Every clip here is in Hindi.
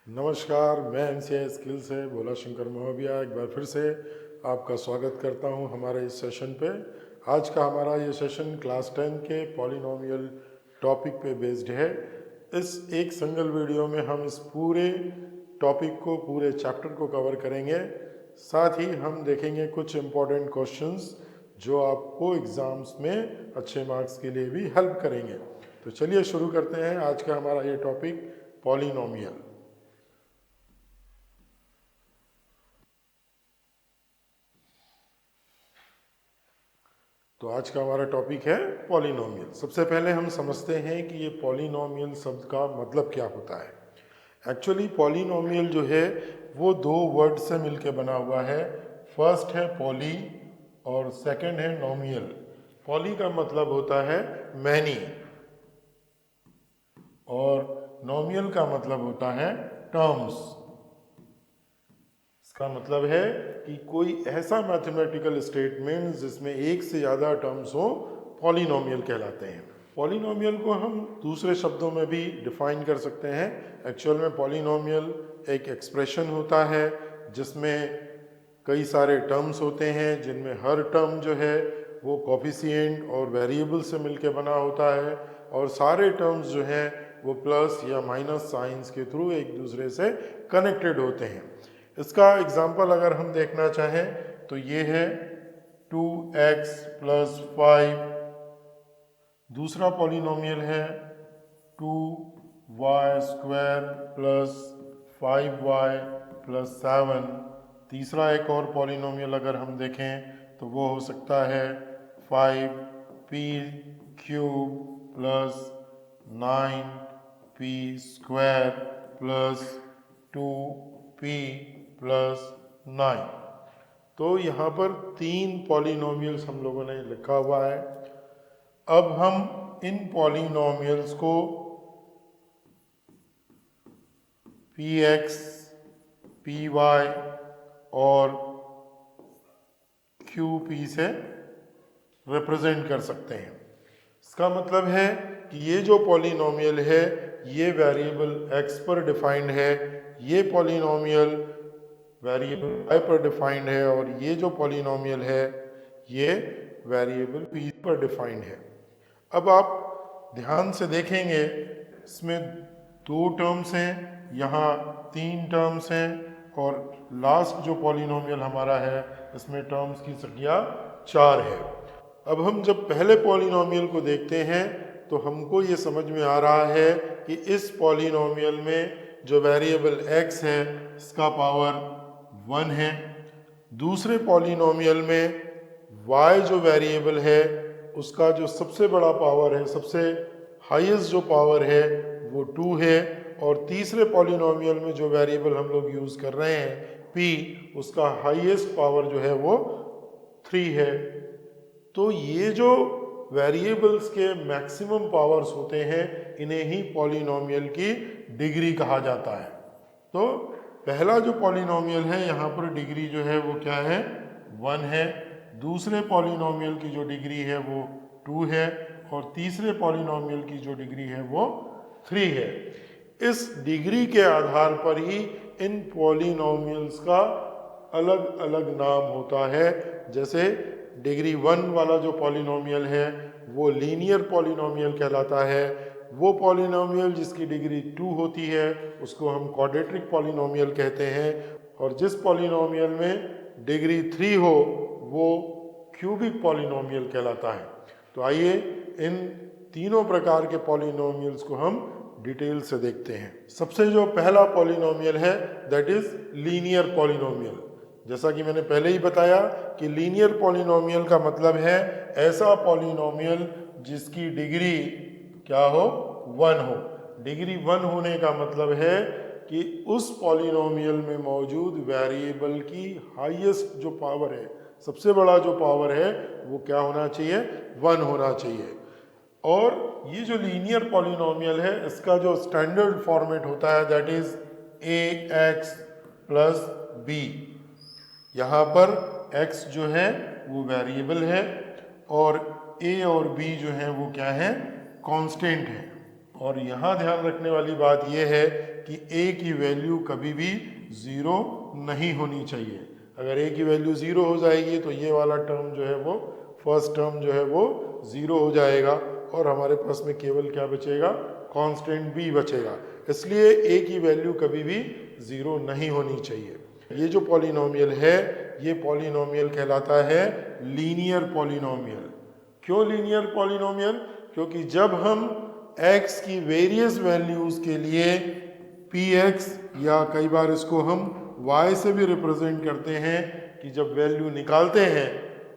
नमस्कार, मैं एनसीआई स्किल से भोला शंकर महोबिया एक बार फिर से आपका स्वागत करता हूं हमारे इस सेशन पे। आज का हमारा ये सेशन क्लास 10 के पॉलिनोमियल टॉपिक पे बेस्ड है। इस एक सिंगल वीडियो में हम इस पूरे टॉपिक को, पूरे चैप्टर को कवर करेंगे। साथ ही हम देखेंगे कुछ इम्पॉर्टेंट क्वेश्चंस जो आपको एग्ज़ाम्स में अच्छे मार्क्स के लिए भी हेल्प करेंगे। तो चलिए शुरू करते हैं आज का हमारा ये टॉपिक, पॉलिनोमियल। तो आज का हमारा टॉपिक है पॉलिनोमियल। सबसे पहले हम समझते हैं कि ये पॉलिनोमियल शब्द का मतलब क्या होता है। एक्चुअली पॉलिनोमियल जो है वो दो वर्ड से मिलकर बना हुआ है। फर्स्ट है पॉली और सेकंड है नोमियल। पॉली का मतलब होता है मैनी और नोमियल का मतलब होता है टर्म्स। इसका मतलब है कि कोई ऐसा मैथमेटिकल स्टेटमेंट जिसमें एक से ज़्यादा टर्म्स हो, पॉलिनोमियल कहलाते हैं। पॉलिनोमियल को हम दूसरे शब्दों में भी डिफाइन कर सकते हैं। एक्चुअल में पॉलिनोमियल एक एक्सप्रेशन होता है जिसमें कई सारे टर्म्स होते हैं, जिनमें हर टर्म जो है वो कोफिशिएंट और वेरिएबल से मिलकर बना होता है और सारे टर्म्स जो हैं वो प्लस या माइनस साइंस के थ्रू एक दूसरे से कनेक्टेड होते हैं। इसका एग्जाम्पल अगर हम देखना चाहें तो ये है 2x + 5। दूसरा पॉलिनोमियल है 2y² + 5y + 7। तीसरा एक और पॉलिनोमियल अगर हम देखें तो वो हो सकता है 5p³ + 9p² + 2p + 9। तो यहाँ पर 3 पॉलिनोमियल्स हम लोगों ने लिखा हुआ है। अब हम इन पॉलिनोमियल्स को px, py और qp से रिप्रेजेंट कर सकते हैं। इसका मतलब है कि ये जो पॉलिनोमियल है ये वेरिएबल x पर डिफाइंड है, ये पॉलिनोमियल वेरिएबल y पर डिफाइंड है और ये जो पॉलिनोमियल है ये वेरिएबल p पर डिफाइंड है। अब आप ध्यान से देखेंगे इसमें 2 टर्म्स हैं, यहाँ 3 टर्म्स हैं और लास्ट जो पॉलिनोमियल हमारा है इसमें टर्म्स की संख्या 4 है। अब हम जब पहले पॉलिनोमियल को देखते हैं तो हमको ये समझ में आ रहा है कि इस पॉलिनोमियल में जो वेरिएबल x है इसका पावर 1 है। दूसरे पॉलिनोमियल में y जो वेरिएबल है उसका जो सबसे बड़ा पावर है, सबसे हाईएस्ट जो पावर है वो 2 है। और तीसरे पॉलिनोमियल में जो वेरिएबल हम लोग यूज़ कर रहे हैं p, उसका हाईएस्ट पावर जो है वो 3 है। तो ये जो वेरिएबल्स के मैक्सिमम पावर्स होते हैं इन्हें ही पॉलिनोमियल की डिग्री कहा जाता है। तो पहला जो पॉलिनोमियल है यहाँ पर डिग्री जो है वो क्या है, 1 है। दूसरे पॉलिनोमियल की जो डिग्री है वो 2 है और तीसरे पॉलिनोमियल की जो डिग्री है वो 3 है। इस डिग्री के आधार पर ही इन पॉलिनोमियल्स का अलग अलग नाम होता है। जैसे डिग्री 1 वाला जो पॉलिनोमियल है वो लीनियर पॉलिनोमियल कहलाता है। वो पॉलिनोमियल जिसकी डिग्री 2 होती है उसको हम क्वाड्रेटिक पॉलिनोमियल कहते हैं और जिस पॉलिनोमियल में डिग्री 3 हो वो क्यूबिक पॉलिनोमियल कहलाता है। तो आइए इन तीनों प्रकार के पॉलिनोमियल्स को हम डिटेल से देखते हैं। सबसे जो पहला पॉलिनोमियल है दैट इज लीनियर पॉलिनोमियल। जैसा कि मैंने पहले ही बताया कि लीनियर पॉलिनोमियल का मतलब है ऐसा पॉलिनोमियल जिसकी डिग्री क्या हो, 1 हो। डिग्री 1 होने का मतलब है कि उस पॉलिनोमियल में मौजूद वेरिएबल की हाईएस्ट जो पावर है, सबसे बड़ा जो पावर है वो क्या होना चाहिए, 1 होना चाहिए। और ये जो लीनियर पॉलिनोमियल है इसका जो स्टैंडर्ड फॉर्मेट होता है दैट इज ax + b। यहाँ पर x जो है वो वेरिएबल है और a और b जो है वो क्या है, कांस्टेंट है। और यहाँ ध्यान रखने वाली बात यह है कि a की वैल्यू कभी भी ज़ीरो नहीं होनी चाहिए। अगर a की वैल्यू ज़ीरो हो जाएगी तो ये वाला टर्म जो है वो, फर्स्ट टर्म जो है वो ज़ीरो हो जाएगा और हमारे पास में केवल क्या बचेगा, कांस्टेंट b बचेगा। इसलिए a की वैल्यू कभी भी ज़ीरो नहीं होनी चाहिए। ये जो पॉलिनोमियल है ये पॉलिनोमियल कहलाता है लीनियर पॉलिनोमियल। क्यों लीनियर पॉलिनोमियल? क्योंकि जब हम x की वेरियस वैल्यूज़ के लिए px या कई बार इसको हम y से भी रिप्रेजेंट करते हैं कि जब वैल्यू निकालते हैं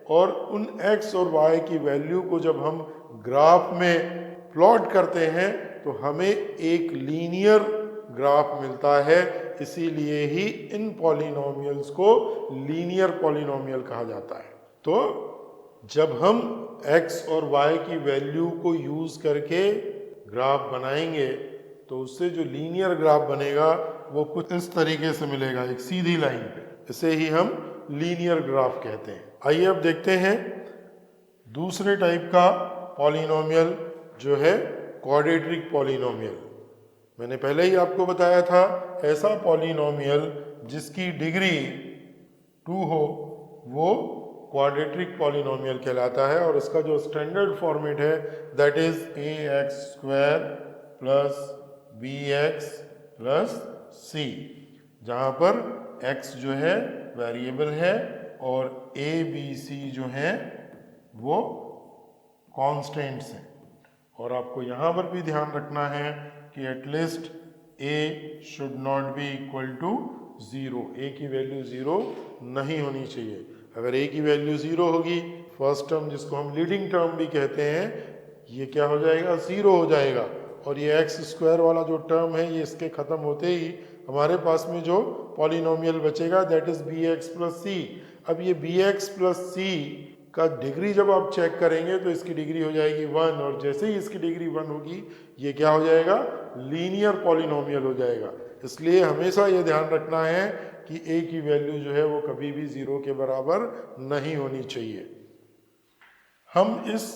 और उन x और y की वैल्यू को जब हम ग्राफ में प्लॉट करते हैं तो हमें एक लीनियर ग्राफ मिलता है। इसीलिए ही इन पॉलिनोमियल्स को लीनियर पॉलिनोमियल कहा जाता है। तो जब हम x और y की वैल्यू को यूज करके ग्राफ बनाएंगे तो उससे जो लीनियर ग्राफ बनेगा वो कुछ इस तरीके से मिलेगा, एक सीधी लाइन पे। इसे ही हम लीनियर ग्राफ कहते हैं। आइए अब देखते हैं दूसरे टाइप का पॉलिनोमियल जो है क्वाड्रेटिक पॉलिनोमियल। मैंने पहले ही आपको बताया था, ऐसा पॉलिनोमियल जिसकी डिग्री 2 हो वो क्वाड्रेटिक पॉलिनोमियल कहलाता है। और इसका जो स्टैंडर्ड फॉर्मेट है that is ax² plus bx plus c, जहाँ पर x जो है वेरिएबल है और a b c जो है वो कॉन्स्टेंट्स हैं। और आपको यहाँ पर भी ध्यान रखना है कि at least a should not be equal to zero. a की वैल्यू ज़ीरो नहीं होनी चाहिए। अगर a की वैल्यू ज़ीरो होगी, फर्स्ट टर्म जिसको हम लीडिंग टर्म भी कहते हैं, ये क्या हो जाएगा, ज़ीरो हो जाएगा। और ये x² वाला जो टर्म है ये इसके ख़त्म होते ही हमारे पास में जो पॉलिनोमियल बचेगा that is bx plus c। अब ये bx प्लस c का डिग्री जब आप चेक करेंगे तो इसकी डिग्री हो जाएगी 1, और जैसे ही इसकी डिग्री 1 होगी ये क्या हो जाएगा, लीनियर पॉलिनोमियल हो जाएगा। इसलिए हमेशा ये ध्यान रखना है कि a की वैल्यू जो है वो कभी भी ज़ीरो के बराबर नहीं होनी चाहिए। हम इस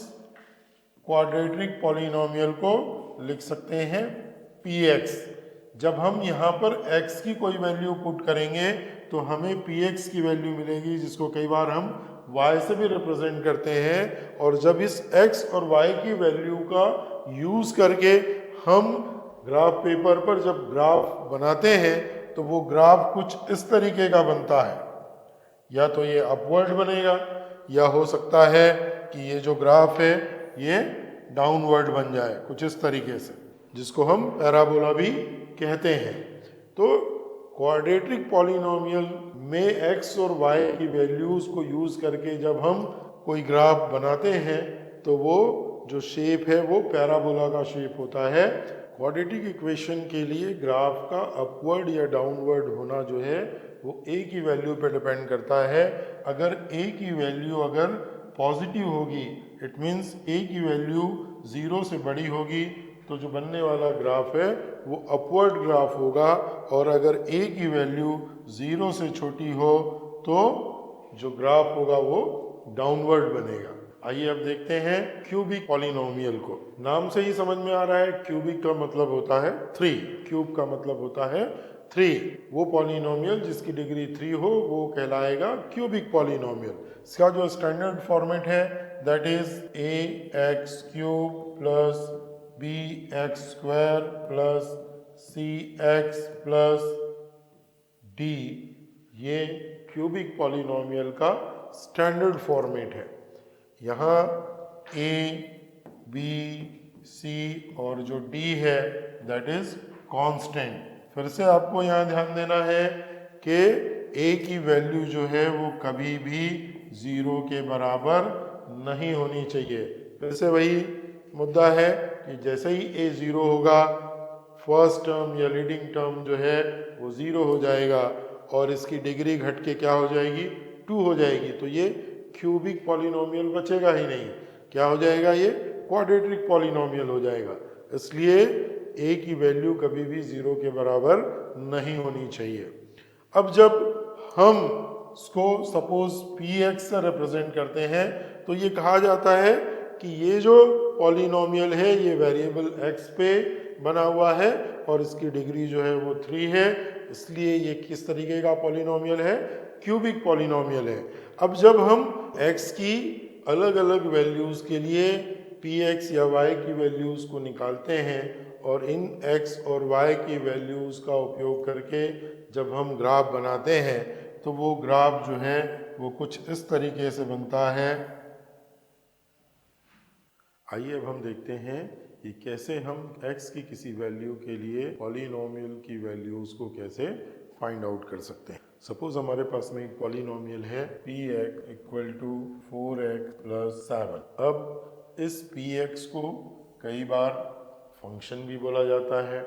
क्वाड्रेटिक पॉलिनोमियल को लिख सकते हैं px। जब हम यहाँ पर x की कोई वैल्यू पुट करेंगे तो हमें px की वैल्यू मिलेगी, जिसको कई बार हम y से भी रिप्रेजेंट करते हैं। और जब इस x और y की वैल्यू का यूज करके हम ग्राफ पेपर पर जब ग्राफ बनाते हैं तो वो ग्राफ कुछ इस तरीके का बनता है। या तो ये अपवर्ड बनेगा या हो सकता है कि ये जो ग्राफ है ये डाउनवर्ड बन जाए कुछ इस तरीके से, जिसको हम पैराबोला भी कहते हैं। तो क्वाड्रेटिक पॉलिनोमियल में x और y की वैल्यूज़ को यूज़ करके जब हम कोई ग्राफ बनाते हैं तो वो जो शेप है वो पैराबोला का शेप होता है। क्वाड्रेटिक इक्वेशन के लिए ग्राफ का अपवर्ड या डाउनवर्ड होना जो है वो a की वैल्यू पे डिपेंड करता है। अगर a की वैल्यू अगर पॉजिटिव होगी, इट मीन्स a की वैल्यू 0 से बड़ी होगी, तो जो बनने वाला ग्राफ है वो अपवर्ड ग्राफ होगा। और अगर a की वैल्यू 0 से छोटी हो तो जो ग्राफ होगा वो डाउनवर्ड बनेगा। आइए अब देखते हैं क्यूबिक पॉलिनोमियल को। नाम से ही समझ में आ रहा है, क्यूबिक का मतलब होता है 3, क्यूब का मतलब होता है 3। वो पॉलिनोमियल जिसकी डिग्री 3 हो वो कहलाएगा क्यूबिक पॉलिनोमियल। इसका जो स्टैंडर्ड फॉर्मेट है that is ax³ plus bx² plus cx plus d। ये क्यूबिक पॉलिनोमियल का स्टैंडर्ड फॉर्मेट है। यहाँ a, b, c और जो d है दैट इज कांस्टेंट। फिर से आपको यहाँ ध्यान देना है कि a की वैल्यू जो है वो कभी भी 0 के बराबर नहीं होनी चाहिए। फिर से वही मुद्दा है कि जैसे ही a 0 होगा, फर्स्ट टर्म या लीडिंग टर्म जो है वो 0 हो जाएगा और इसकी डिग्री घट के क्या हो जाएगी, 2 हो जाएगी। तो ये क्यूबिक पॉलिनोमियल बचेगा ही नहीं। क्या हो जाएगा, ये क्वाड्रेटिक पॉलिनोमियल हो जाएगा। इसलिए a की वैल्यू कभी भी 0 के बराबर नहीं होनी चाहिए। अब जब हम इसको सपोज px से रिप्रेजेंट करते हैं तो ये कहा जाता है कि ये जो पॉलिनोमियल है ये वेरिएबल x पे बना हुआ है और इसकी डिग्री जो है वो 3 है, इसलिए ये किस तरीके का पॉलिनोमियल है, क्यूबिक पॉलिनोमियल है। अब जब हम x की अलग अलग वैल्यूज़ के लिए px या y की वैल्यूज़ को निकालते हैं और इन x और y की वैल्यूज़ का उपयोग करके जब हम ग्राफ बनाते हैं तो वो ग्राफ जो है वो कुछ इस तरीके से बनता है। आइए अब हम देखते हैं कि कैसे हम x की किसी वैल्यू के लिए पॉलिनोमियल की वैल्यूज़ को कैसे फाइंड आउट कर सकते हैं। सपोज हमारे पास में एक पॉलिनोमियल है px equal to 4x plus 7। अब इस px को कई बार फंक्शन भी बोला जाता है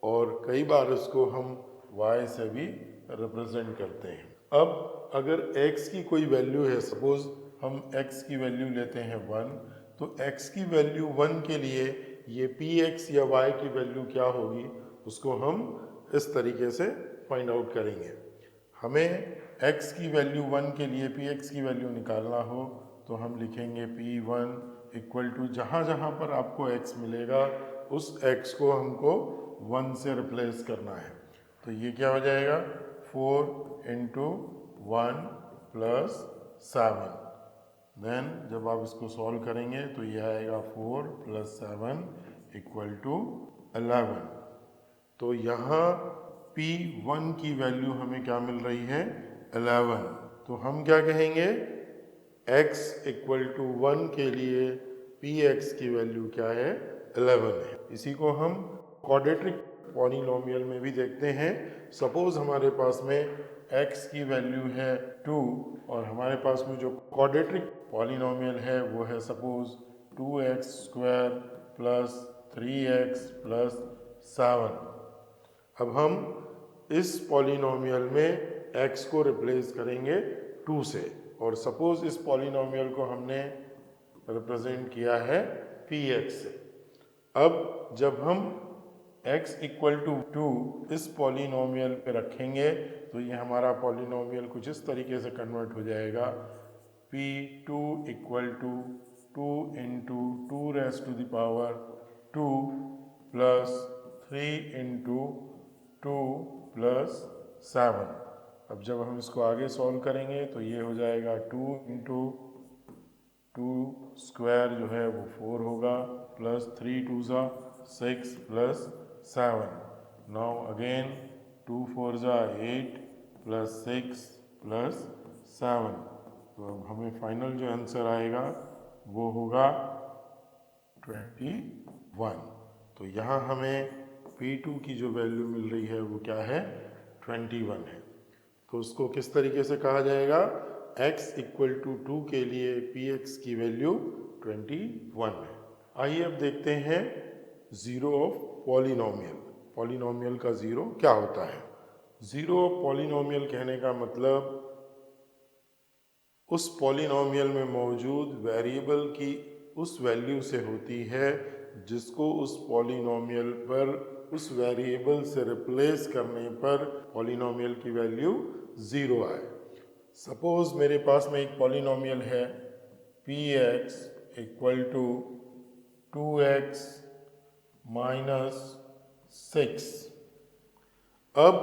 और कई बार इसको हम y से भी रिप्रेजेंट करते हैं। अब अगर x की कोई वैल्यू है, सपोज हम x की वैल्यू लेते हैं 1, तो x की वैल्यू 1 के लिए ये px या y की वैल्यू क्या होगी उसको हम इस तरीके से फाइंड आउट करेंगे। हमें x की वैल्यू 1 के लिए px की वैल्यू निकालना हो तो हम लिखेंगे p1 इक्वल टू जहाँ जहाँ पर आपको x मिलेगा उस x को हमको 1 से रिप्लेस करना है। तो ये क्या हो जाएगा 4 इंटू 1 प्लस 7। देन जब आप इसको सॉल्व करेंगे तो ये आएगा 4 प्लस 7 इक्वल टू 11। तो यहाँ P1 की वैल्यू हमें क्या मिल रही है 11। तो हम क्या कहेंगे x इक्वल टू 1 के लिए Px की वैल्यू क्या है 11 है। इसी को हम क्वाड्रेटिक पॉलिनोमियल में भी देखते हैं। सपोज हमारे पास में x की वैल्यू है 2 और हमारे पास में जो क्वाड्रेटिक पॉलिनोमियल है वो है suppose 2x square plus 3x plus 7। अब हम इस पॉलिनोमियल में x को रिप्लेस करेंगे 2 से और सपोज इस पॉलिनोमियल को हमने रिप्रेजेंट किया है px से। अब जब हम x इक्वल टू 2 इस पॉलिनोमियल पे रखेंगे तो ये हमारा पॉलिनोमियल कुछ इस तरीके से कन्वर्ट हो जाएगा p2 equal to 2 into 2 raise to the power 2 plus 3 into 2 plus 7। अब जब हम इसको आगे सॉल्व करेंगे तो ये हो जाएगा 2 इंटू 2 स्क्वायर जो है वो 4 होगा प्लस 3 2 ज़ा 6 प्लस 7। नाउ अगेन 2 4 ज़ा 8 प्लस 6 प्लस 7। तो अब हमें फाइनल जो आंसर आएगा वो होगा 21। तो यहाँ हमें P2 की जो वैल्यू मिल रही है वो क्या है 21 है। तो उसको किस तरीके से कहा जाएगा x इक्वल टू 2 के लिए px की वैल्यू 21 है। आइए अब देखते हैं ज़ीरो ऑफ पॉलिनोमियल। पॉलिनोमियल का ज़ीरो क्या होता है। ज़ीरो ऑफ पॉलिनोमियल कहने का मतलब उस पॉलिनोमियल में मौजूद वेरिएबल की उस वैल्यू से होती है जिसको उस पॉलिनोमियल पर उस वेरिएबल से रिप्लेस करने पर पॉलिनोमियल की वैल्यू 0 आए। सपोज मेरे पास में एक पॉलिनोमियल है px equal to 2x minus 6। अब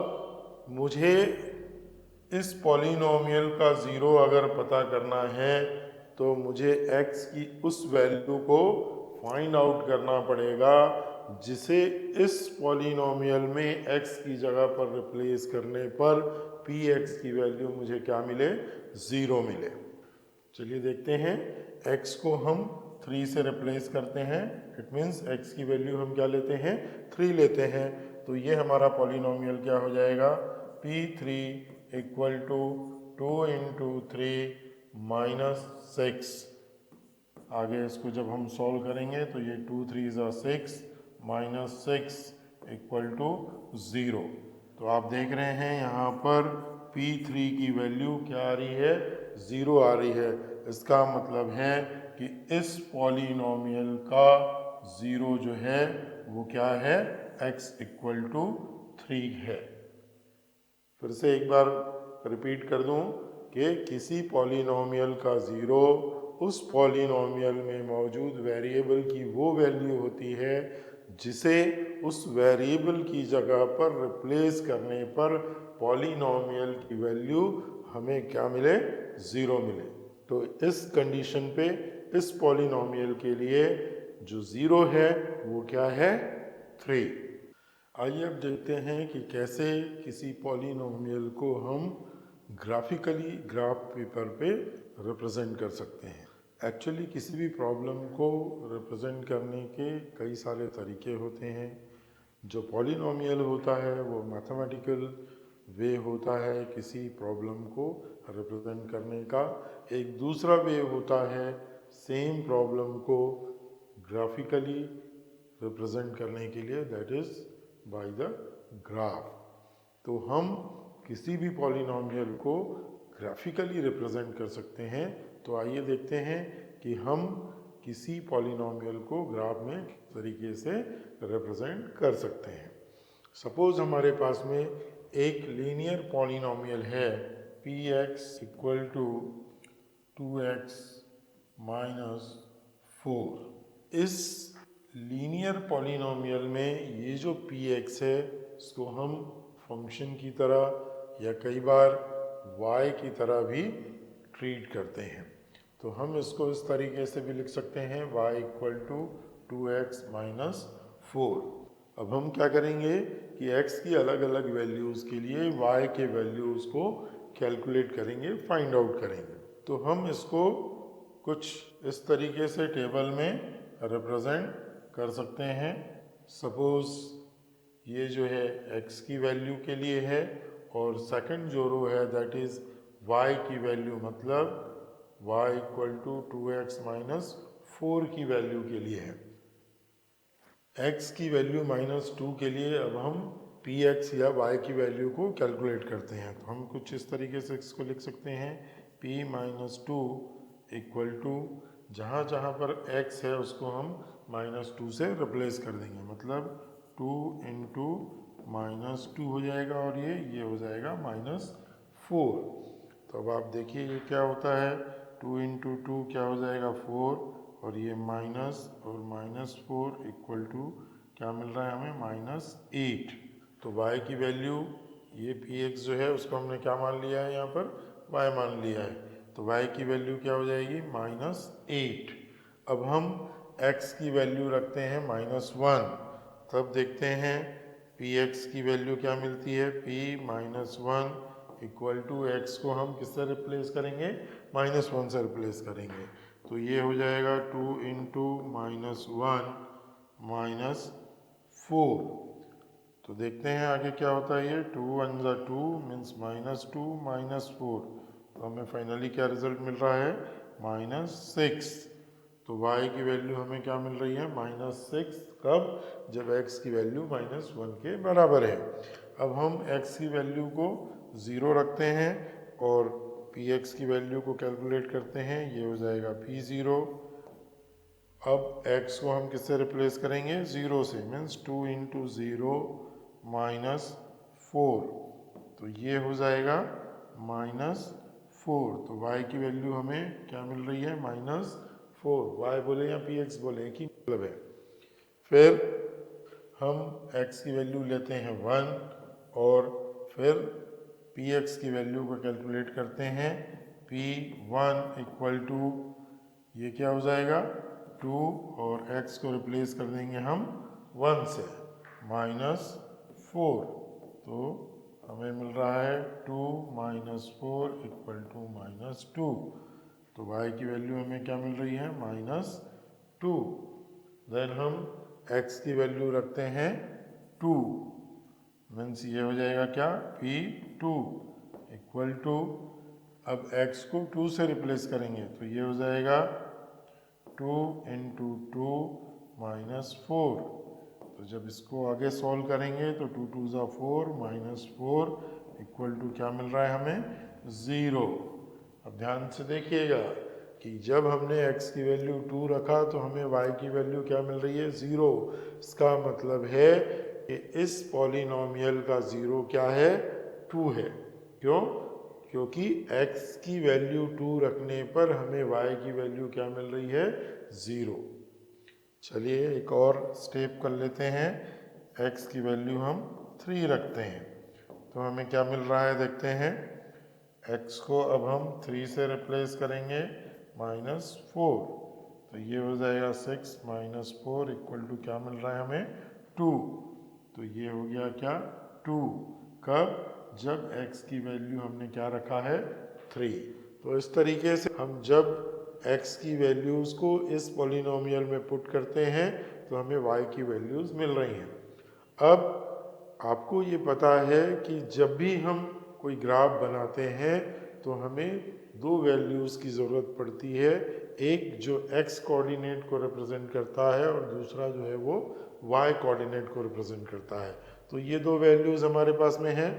मुझे इस पॉलिनोमियल का ज़ीरो अगर पता करना है तो मुझे x की उस वैल्यू को फाइंड आउट करना पड़ेगा जिसे इस पॉलिनोमियल में x की जगह पर रिप्लेस करने पर px की वैल्यू मुझे क्या मिले 0 मिले। चलिए देखते हैं x को हम 3 से रिप्लेस करते हैं। इट मीन्स x की वैल्यू हम क्या लेते हैं 3 लेते हैं। तो ये हमारा पॉलिनोमियल क्या हो जाएगा p3 equal to 2 into 3 minus 6। आगे इसको जब हम सॉल्व करेंगे तो ये 2 3 ज़ा 6 माइनस 6 इक्वल टू 0। तो आप देख रहे हैं यहाँ पर p3 की वैल्यू क्या आ रही है 0 आ रही है। इसका मतलब है कि इस पॉलिनोमियल का 0 जो है वो क्या है x इक्वल टू 3 है। फिर से एक बार रिपीट कर दूं कि किसी पॉलिनोमियल का 0 उस पॉलिनोमियल में मौजूद वेरिएबल की वो वैल्यू होती है जिसे उस वेरिएबल की जगह पर रिप्लेस करने पर पॉलिनोमियल की वैल्यू हमें क्या मिले, ज़ीरो मिले। तो इस कंडीशन पे इस पॉलिनोमियल के लिए जो ज़ीरो है वो क्या है, 3। आइए अब देखते हैं कि कैसे किसी पॉलिनोमियल को हम ग्राफिकली ग्राफ पेपर पे रिप्रेजेंट कर सकते हैं। एक्चुअली किसी भी प्रॉब्लम को रिप्रेजेंट करने के कई सारे तरीके होते हैं। जो पॉलिनोमियल होता है वो मैथमेटिकल वे होता है किसी प्रॉब्लम को रिप्रेजेंट करने का। एक दूसरा वे होता है सेम प्रॉब्लम को ग्राफिकली रिप्रेजेंट करने के लिए, that is by the graph. तो हम किसी भी पॉलिनोमियल को ग्राफिकली रिप्रेजेंट कर सकते हैं। तो आइए देखते हैं कि हम किसी पॉलिनोमियल को ग्राफ में किस तरीके से रिप्रेजेंट कर सकते हैं। सपोज हमारे पास में एक लीनियर पॉलिनोमियल है P X equal to 2x minus 4। इस लीनियर पॉलिनोमियल में ये जो पी एक्स है इसको हम फंक्शन की तरह या कई बार y की तरह भी ट्रीट करते हैं। तो हम इसको इस तरीके से भी लिख सकते हैं y equal to 2x minus 4। अब हम क्या करेंगे कि x की अलग अलग वैल्यूज़ के लिए y के वैल्यूज़ को कैलकुलेट करेंगे, फाइंड आउट करेंगे। तो हम इसको कुछ इस तरीके से टेबल में रिप्रेजेंट कर सकते हैं। सपोज ये जो है x की वैल्यू के लिए है और सेकंड जो रो है दैट इज़ y की वैल्यू, मतलब y equal to 2x minus 4 की वैल्यू के लिए है। x की वैल्यू -2 के लिए अब हम px या y की वैल्यू को कैलकुलेट करते हैं। तो हम कुछ इस तरीके से इसको लिख सकते हैं p -2 इक्वल टू जहाँ जहाँ पर x है उसको हम -2 से रिप्लेस कर देंगे, मतलब 2 इंटू -2 हो जाएगा और ये हो जाएगा -4। तो अब आप देखिए ये क्या होता है, 2 इंटू 2 क्या हो जाएगा 4 और ये माइनस और -4 इक्वल टू क्या मिल रहा है हमें -8। तो y की वैल्यू ये px जो है उसको हमने क्या मान लिया है, यहाँ पर y मान लिया है। तो y की वैल्यू क्या हो जाएगी -8। अब हम x की वैल्यू रखते हैं -1, तब देखते हैं px की वैल्यू क्या मिलती है, p -1 इक्वल टू एक्स को हम किससे रिप्लेस करेंगे, -1 से रिप्लेस करेंगे। तो ये हो जाएगा 2 इंटू -1 -4। तो देखते हैं आगे क्या होता है, ये 2 1 ज़ा 2 मीन्स -2 -4। तो हमें फाइनली क्या रिजल्ट मिल रहा है, -6। तो y की वैल्यू हमें क्या मिल रही है, -6। कब, जब x की वैल्यू -1 के बराबर है। अब हम x की वैल्यू को 0 रखते हैं और px की वैल्यू को कैलकुलेट करते हैं, ये हो जाएगा p0। अब x को हम किससे रिप्लेस करेंगे, 0 से, मीन्स 2 इंटू 0 -4। तो ये हो जाएगा -4। तो y की वैल्यू हमें क्या मिल रही है, -4। y बोले या px बोले एक ही मतलब है। फिर हम x की वैल्यू लेते हैं 1 और फिर px की वैल्यू को कैलकुलेट करते हैं। p1 इक्वल टू ये क्या हो जाएगा 2 और x को रिप्लेस कर देंगे हम 1 से, -4। तो हमें मिल रहा है 2 -4 इक्वल टू -2। तो y की वैल्यू हमें क्या मिल रही है, -2। देन हम x की वैल्यू रखते हैं 2, मीन्स ये हो जाएगा क्या, p2 इक्वल टू, अब x को 2 से रिप्लेस करेंगे तो ये हो जाएगा 2 इंटू 2 -4। तो जब इसको आगे सॉल्व करेंगे तो 2 2 ज़ा 4 -4 इक्वल टू क्या मिल रहा है हमें, 0। अब ध्यान से देखिएगा कि जब हमने x की वैल्यू 2 रखा तो हमें y की वैल्यू क्या मिल रही है, 0। इसका मतलब है कि इस पॉलिनोमियल का 0 क्या है, 2 है। क्यों, क्योंकि x की वैल्यू 2 रखने पर हमें y की वैल्यू क्या मिल रही है, 0। चलिए एक और स्टेप कर लेते हैं। x की वैल्यू हम 3 रखते हैं तो हमें क्या मिल रहा है देखते हैं। x को अब हम 3 से रिप्लेस करेंगे, -4, तो ये हो जाएगा 6 - 4 इक्वल टू क्या मिल रहा है हमें, 2। तो ये हो गया क्या, 2। कब, जब x की वैल्यू हमने क्या रखा है, 3। तो इस तरीके से हम जब x की वैल्यूज़ को इस पॉलिनोमियल में पुट करते हैं तो हमें y की वैल्यूज़ मिल रही हैं। अब आपको ये पता है कि जब भी हम कोई ग्राफ बनाते हैं तो हमें दो वैल्यूज़ की ज़रूरत पड़ती है, एक जो x कोऑर्डिनेट को रिप्रेजेंट करता है और दूसरा जो है वो y कोऑर्डिनेट को रिप्रेजेंट करता है। तो ये दो वैल्यूज़ हमारे पास में हैं।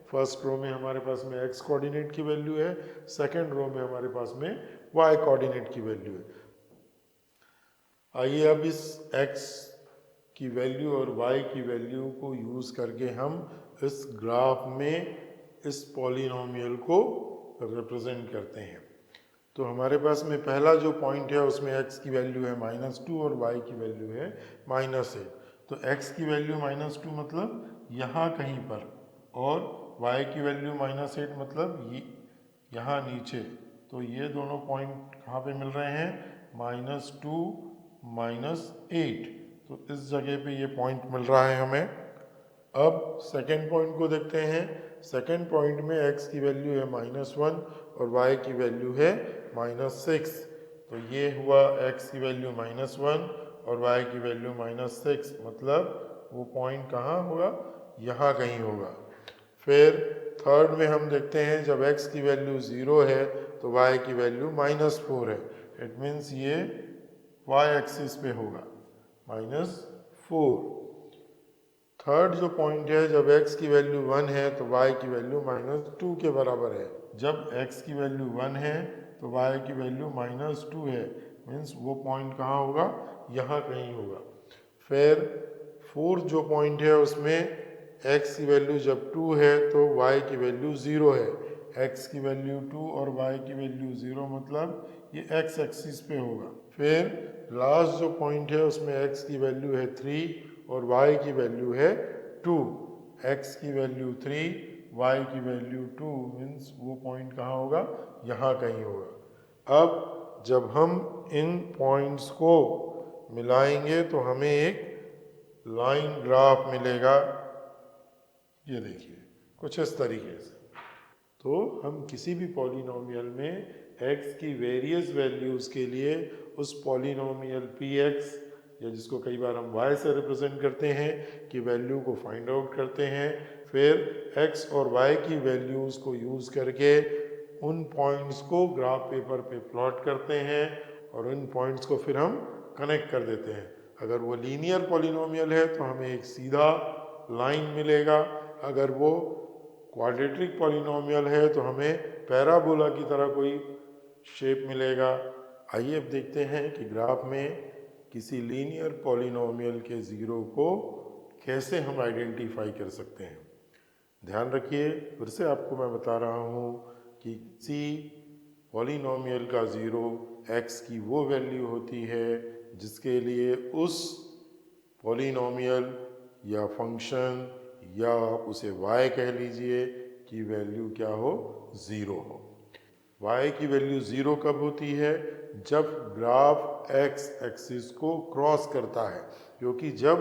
फर्स्ट रो में हमारे पास में x कोऑर्डिनेट की वैल्यू है, सेकंड रो में हमारे पास में y कोऑर्डिनेट की वैल्यू है। आइए अब इस x की वैल्यू और y की वैल्यू को यूज़ करके हम इस ग्राफ में इस पॉलिनोमियल को रिप्रेजेंट करते हैं। तो हमारे पास में पहला जो पॉइंट है उसमें x की वैल्यू है -2 और y की वैल्यू है -8। तो x की वैल्यू -2 मतलब यहाँ कहीं पर, और y की वैल्यू -8 मतलब यहाँ नीचे। तो ये दोनों पॉइंट कहाँ पे मिल रहे हैं, -2 -8। तो इस जगह पे ये पॉइंट मिल रहा है हमें। अब सेकेंड पॉइंट को देखते हैं। सेकेंड पॉइंट में x की वैल्यू है -1 और y की वैल्यू है -6। तो ये हुआ x की वैल्यू -1 और y की वैल्यू -6, मतलब वो पॉइंट कहाँ होगा, यहाँ कहीं होगा। फिर थर्ड में हम देखते हैं जब x की वैल्यू 0 है तो y की वैल्यू -4 है। इट मीन्स ये y एक्सिस पे होगा, -4। थर्ड जो पॉइंट है जब x की वैल्यू 1 है तो y की वैल्यू -2 के बराबर है। जब x की वैल्यू 1 है तो y की वैल्यू -2 है, मीन्स वो पॉइंट कहाँ होगा, यहाँ कहीं होगा। फिर फोर्थ जो पॉइंट है उसमें x की वैल्यू जब 2 है तो y की वैल्यू 0 है। x की वैल्यू 2 और y की वैल्यू 0 मतलब ये x एक्सिस पे होगा। फिर लास्ट जो पॉइंट है उसमें x की वैल्यू है 3 और y की वैल्यू है 2। x की वैल्यू 3, y की वैल्यू 2, मीन्स वो पॉइंट कहाँ होगा, यहाँ कहीं होगा। अब जब हम इन पॉइंट्स को मिलाएंगे तो हमें एक लाइन ग्राफ मिलेगा, ये देखिए कुछ इस तरीके से। तो हम किसी भी पॉलिनोमियल में x की वेरियस वैल्यूज़ के लिए उस पॉलिनोमियल px, या जिसको कई बार हम y से रिप्रेजेंट करते हैं, की वैल्यू को फाइंड आउट करते हैं। फिर x और y की वैल्यूज़ को यूज़ करके उन पॉइंट्स को ग्राफ पेपर पे प्लॉट करते हैं और उन पॉइंट्स को फिर हम कनेक्ट कर देते हैं। अगर वो लीनियर पॉलिनोमियल है तो हमें एक सीधा लाइन मिलेगा, अगर वो क्वाड्रेटिक पॉलिनोमियल है तो हमें पैराबोला की तरह कोई शेप मिलेगा। आइए अब देखते हैं कि ग्राफ में किसी लीनियर पॉलिनोमियल के ज़ीरो को कैसे हम आइडेंटिफाई कर सकते हैं। ध्यान रखिए, फिर से आपको मैं बता रहा हूँ कि किसी पॉलिनोमियल का ज़ीरो x की वो वैल्यू होती है जिसके लिए उस पॉलिनोमियल या फंक्शन या आप उसे y कह लीजिए की वैल्यू क्या हो, 0 हो। y की वैल्यू 0 कब होती है, जब ग्राफ x एक्सिस को क्रॉस करता है, क्योंकि जब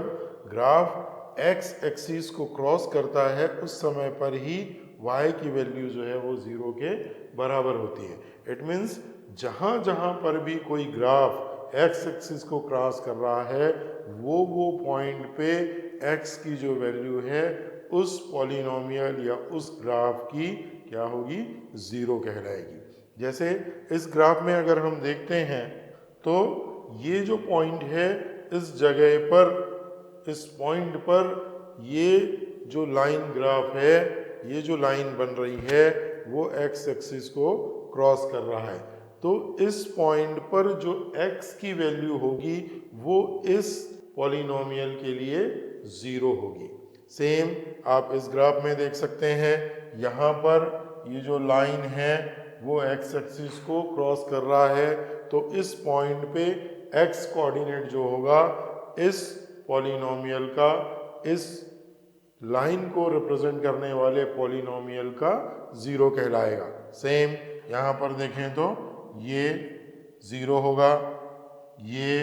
ग्राफ x एक्सिस को क्रॉस करता है उस समय पर ही y की वैल्यू जो है वो 0 के बराबर होती है। इट मीन्स जहाँ जहाँ पर भी कोई ग्राफ x एक्सिस को क्रॉस कर रहा है वो पॉइंट पे x की जो वैल्यू है उस पॉलिनोमियल या उस ग्राफ की क्या होगी, 0 कहलाएगी। जैसे इस ग्राफ में अगर हम देखते हैं तो ये जो पॉइंट है इस जगह पर, इस पॉइंट पर ये जो लाइन ग्राफ है, ये जो लाइन बन रही है वो x एक्सिस को क्रॉस कर रहा है। तो इस पॉइंट पर जो x की वैल्यू होगी वो इस पॉलिनोमियल के लिए 0 होगी। सेम आप इस ग्राफ में देख सकते हैं, यहाँ पर ये जो लाइन है वो एक्स एक्सिस को क्रॉस कर रहा है, तो इस पॉइंट पे एक्स कोऑर्डिनेट जो होगा इस पॉलिनोमियल का, इस लाइन को रिप्रेजेंट करने वाले पॉलिनोमियल का ज़ीरो कहलाएगा। सेम यहाँ पर देखें तो ये ज़ीरो होगा, ये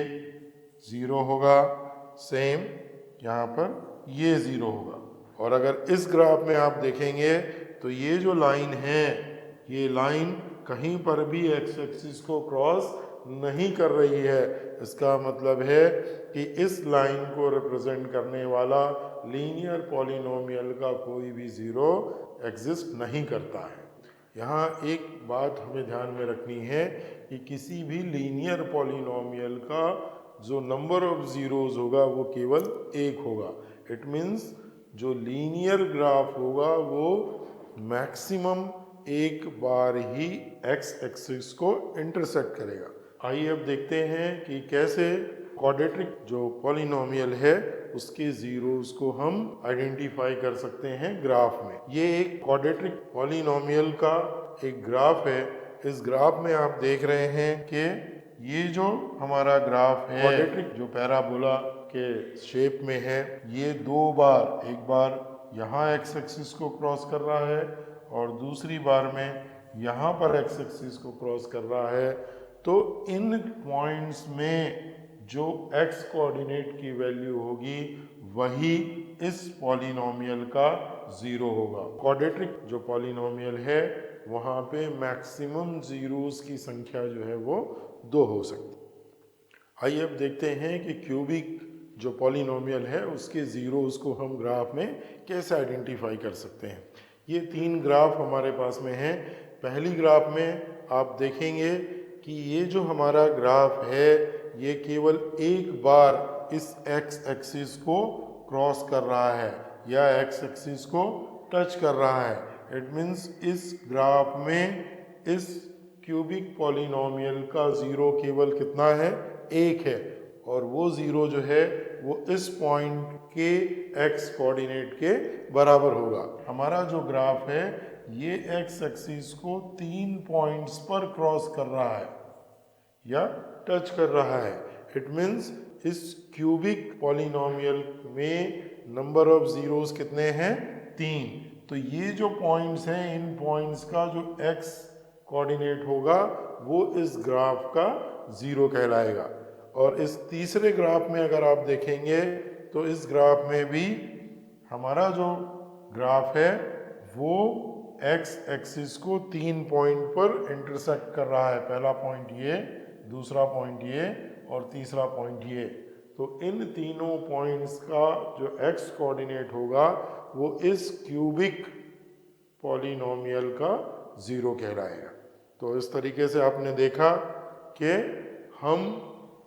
ज़ीरो होगा, सेम यहाँ पर ये ज़ीरो होगा। और अगर इस ग्राफ में आप देखेंगे तो ये जो लाइन है, ये लाइन कहीं पर भी एक्स एक्सिस को क्रॉस नहीं कर रही है। इसका मतलब है कि इस लाइन को रिप्रेजेंट करने वाला लीनियर पॉलिनोमियल का कोई भी ज़ीरो एग्जिस्ट नहीं करता है। यहाँ एक बात हमें ध्यान में रखनी है कि किसी भी लीनियर पॉलिनोमियल का जो नंबर ऑफ ज़ीरोज़ होगा वो केवल एक होगा। इट मीन्स जो लीनियर ग्राफ होगा वो मैक्सिमम एक बार ही एक्स एक्सिस को इंटरसेक्ट करेगा। आइए अब देखते हैं कि कैसे क्वाड्रेटिक जो पॉलिनोमियल है उसके ज़ीरोज़ को हम आइडेंटिफाई कर सकते हैं ग्राफ में। ये एक क्वाड्रेटिक पॉलिनोमियल का एक ग्राफ है। इस ग्राफ में आप देख रहे हैं कि ये जो हमारा ग्राफ है क्वाड्रेटिक जो पैराबोला के शेप में है, ये दो बार, एक बार यहाँ एक्स एक्सिस को क्रॉस कर रहा है और दूसरी बार में यहाँ पर एक्स एक्सिस को क्रॉस कर रहा है। तो इन पॉइंट्स में जो x कोऑर्डिनेट की वैल्यू होगी वही इस पॉलिनोमियल का ज़ीरो होगा। क्वाड्रेटिक जो पॉलिनोमियल है वहाँ पे मैक्सिमम ज़ीरोज़ की संख्या जो है वो दो हो सकती। आइए अब देखते हैं कि क्यूबिक जो पॉलिनोमियल है उसके ज़ीरोज़ को हम ग्राफ में कैसे आइडेंटिफाई कर सकते हैं। ये तीन ग्राफ हमारे पास में हैं। पहली ग्राफ में आप देखेंगे कि ये जो हमारा ग्राफ है ये केवल एक बार इस एक्स एक्सिस को क्रॉस कर रहा है या एक्स एक्सिस को टच कर रहा है। इट मीन्स इस ग्राफ में इस क्यूबिक पॉलिनोमियल का ज़ीरो केवल कितना है, एक है, और वो ज़ीरो जो है वो इस पॉइंट के एक्स कोऑर्डिनेट के बराबर होगा। हमारा जो ग्राफ है ये एक्स एक्सिस को 3 पॉइंट्स पर क्रॉस कर रहा है या टच कर रहा है। इट मीन्स इस क्यूबिक पॉलिनोमियल में नंबर ऑफ ज़ीरोज़ कितने हैं, 3। तो ये जो पॉइंट्स हैं इन पॉइंट्स का जो एक्स कोऑर्डिनेट होगा वो इस ग्राफ का ज़ीरो कहलाएगा। और इस तीसरे ग्राफ में अगर आप देखेंगे तो इस ग्राफ में भी हमारा जो ग्राफ है वो एक्स एक्सिस को 3 पॉइंट पर इंटरसेक्ट कर रहा है। पहला पॉइंट ये, दूसरा पॉइंट ये और तीसरा पॉइंट ये। तो इन तीनों पॉइंट्स का जो एक्स कोऑर्डिनेट होगा वो इस क्यूबिक पॉलिनोमियल का ज़ीरो कहलाएगा। तो इस तरीके से आपने देखा कि हम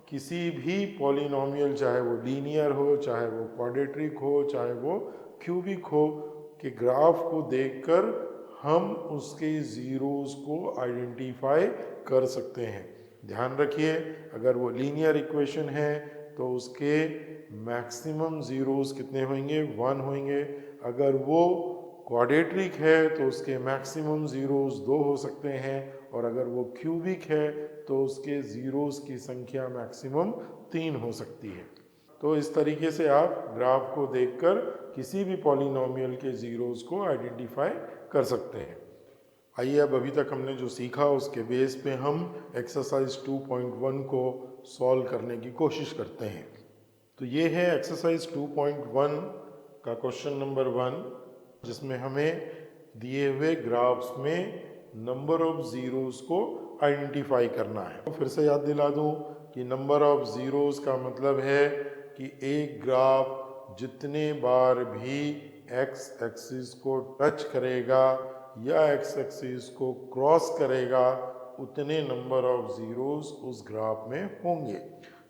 किसी भी पॉलिनोमियल, चाहे वो लीनियर हो, चाहे वो क्वाड्रेटिक हो, चाहे वो क्यूबिक हो, के ग्राफ को देखकर हम उसके ज़ीरोज़ को आइडेंटिफाई कर सकते हैं। ध्यान रखिए, अगर वो लीनियर इक्वेशन है तो उसके मैक्सिमम ज़ीरोज़ कितने होंगे, 1 होंगे। अगर वो क्वाड्रेटिक है तो उसके मैक्सिमम ज़ीरोज़ 2 हो सकते हैं, और अगर वो क्यूबिक है तो उसके ज़ीरोज़ की संख्या मैक्सिमम 3 हो सकती है। तो इस तरीके से आप ग्राफ को देखकर किसी भी पॉलिनोमियल के ज़ीरोज़ को आइडेंटिफाई कर सकते हैं। आइए अब अभी तक हमने जो सीखा उसके बेस पे हम एक्सरसाइज 2.1 को सॉल्व करने की कोशिश करते हैं। तो ये है एक्सरसाइज 2.1 का क्वेश्चन नंबर 1, जिसमें हमें दिए हुए ग्राफ्स में नंबर ऑफ ज़ीरोज़ को आइडेंटिफाई करना है। तो फिर से याद दिला दूं कि नंबर ऑफ ज़ीरोज़ का मतलब है कि एक ग्राफ जितने बार भी एक्स एक्सिस को टच करेगा या एक्स एक्सिस को क्रॉस करेगा उतने नंबर ऑफ ज़ीरोज़ उस ग्राफ में होंगे।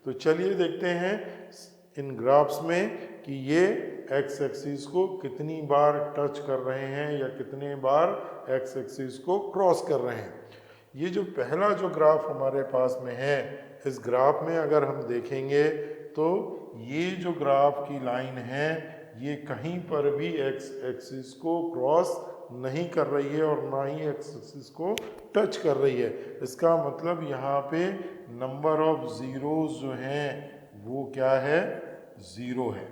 तो चलिए देखते हैं इन ग्राफ्स में कि ये एक्स एक्सिस को कितनी बार टच कर रहे हैं या कितने बार एक्स एक्सिस को क्रॉस कर रहे हैं। ये जो पहला जो ग्राफ हमारे पास में है, इस ग्राफ में अगर हम देखेंगे तो ये जो ग्राफ की लाइन है ये कहीं पर भी एक्स एक्सिस को क्रॉस नहीं कर रही है और ना ही एक्स एक्सिस को टच कर रही है। इसका मतलब यहाँ पे नंबर ऑफ ज़ीरोज़ जो हैं वो क्या है, ज़ीरो है।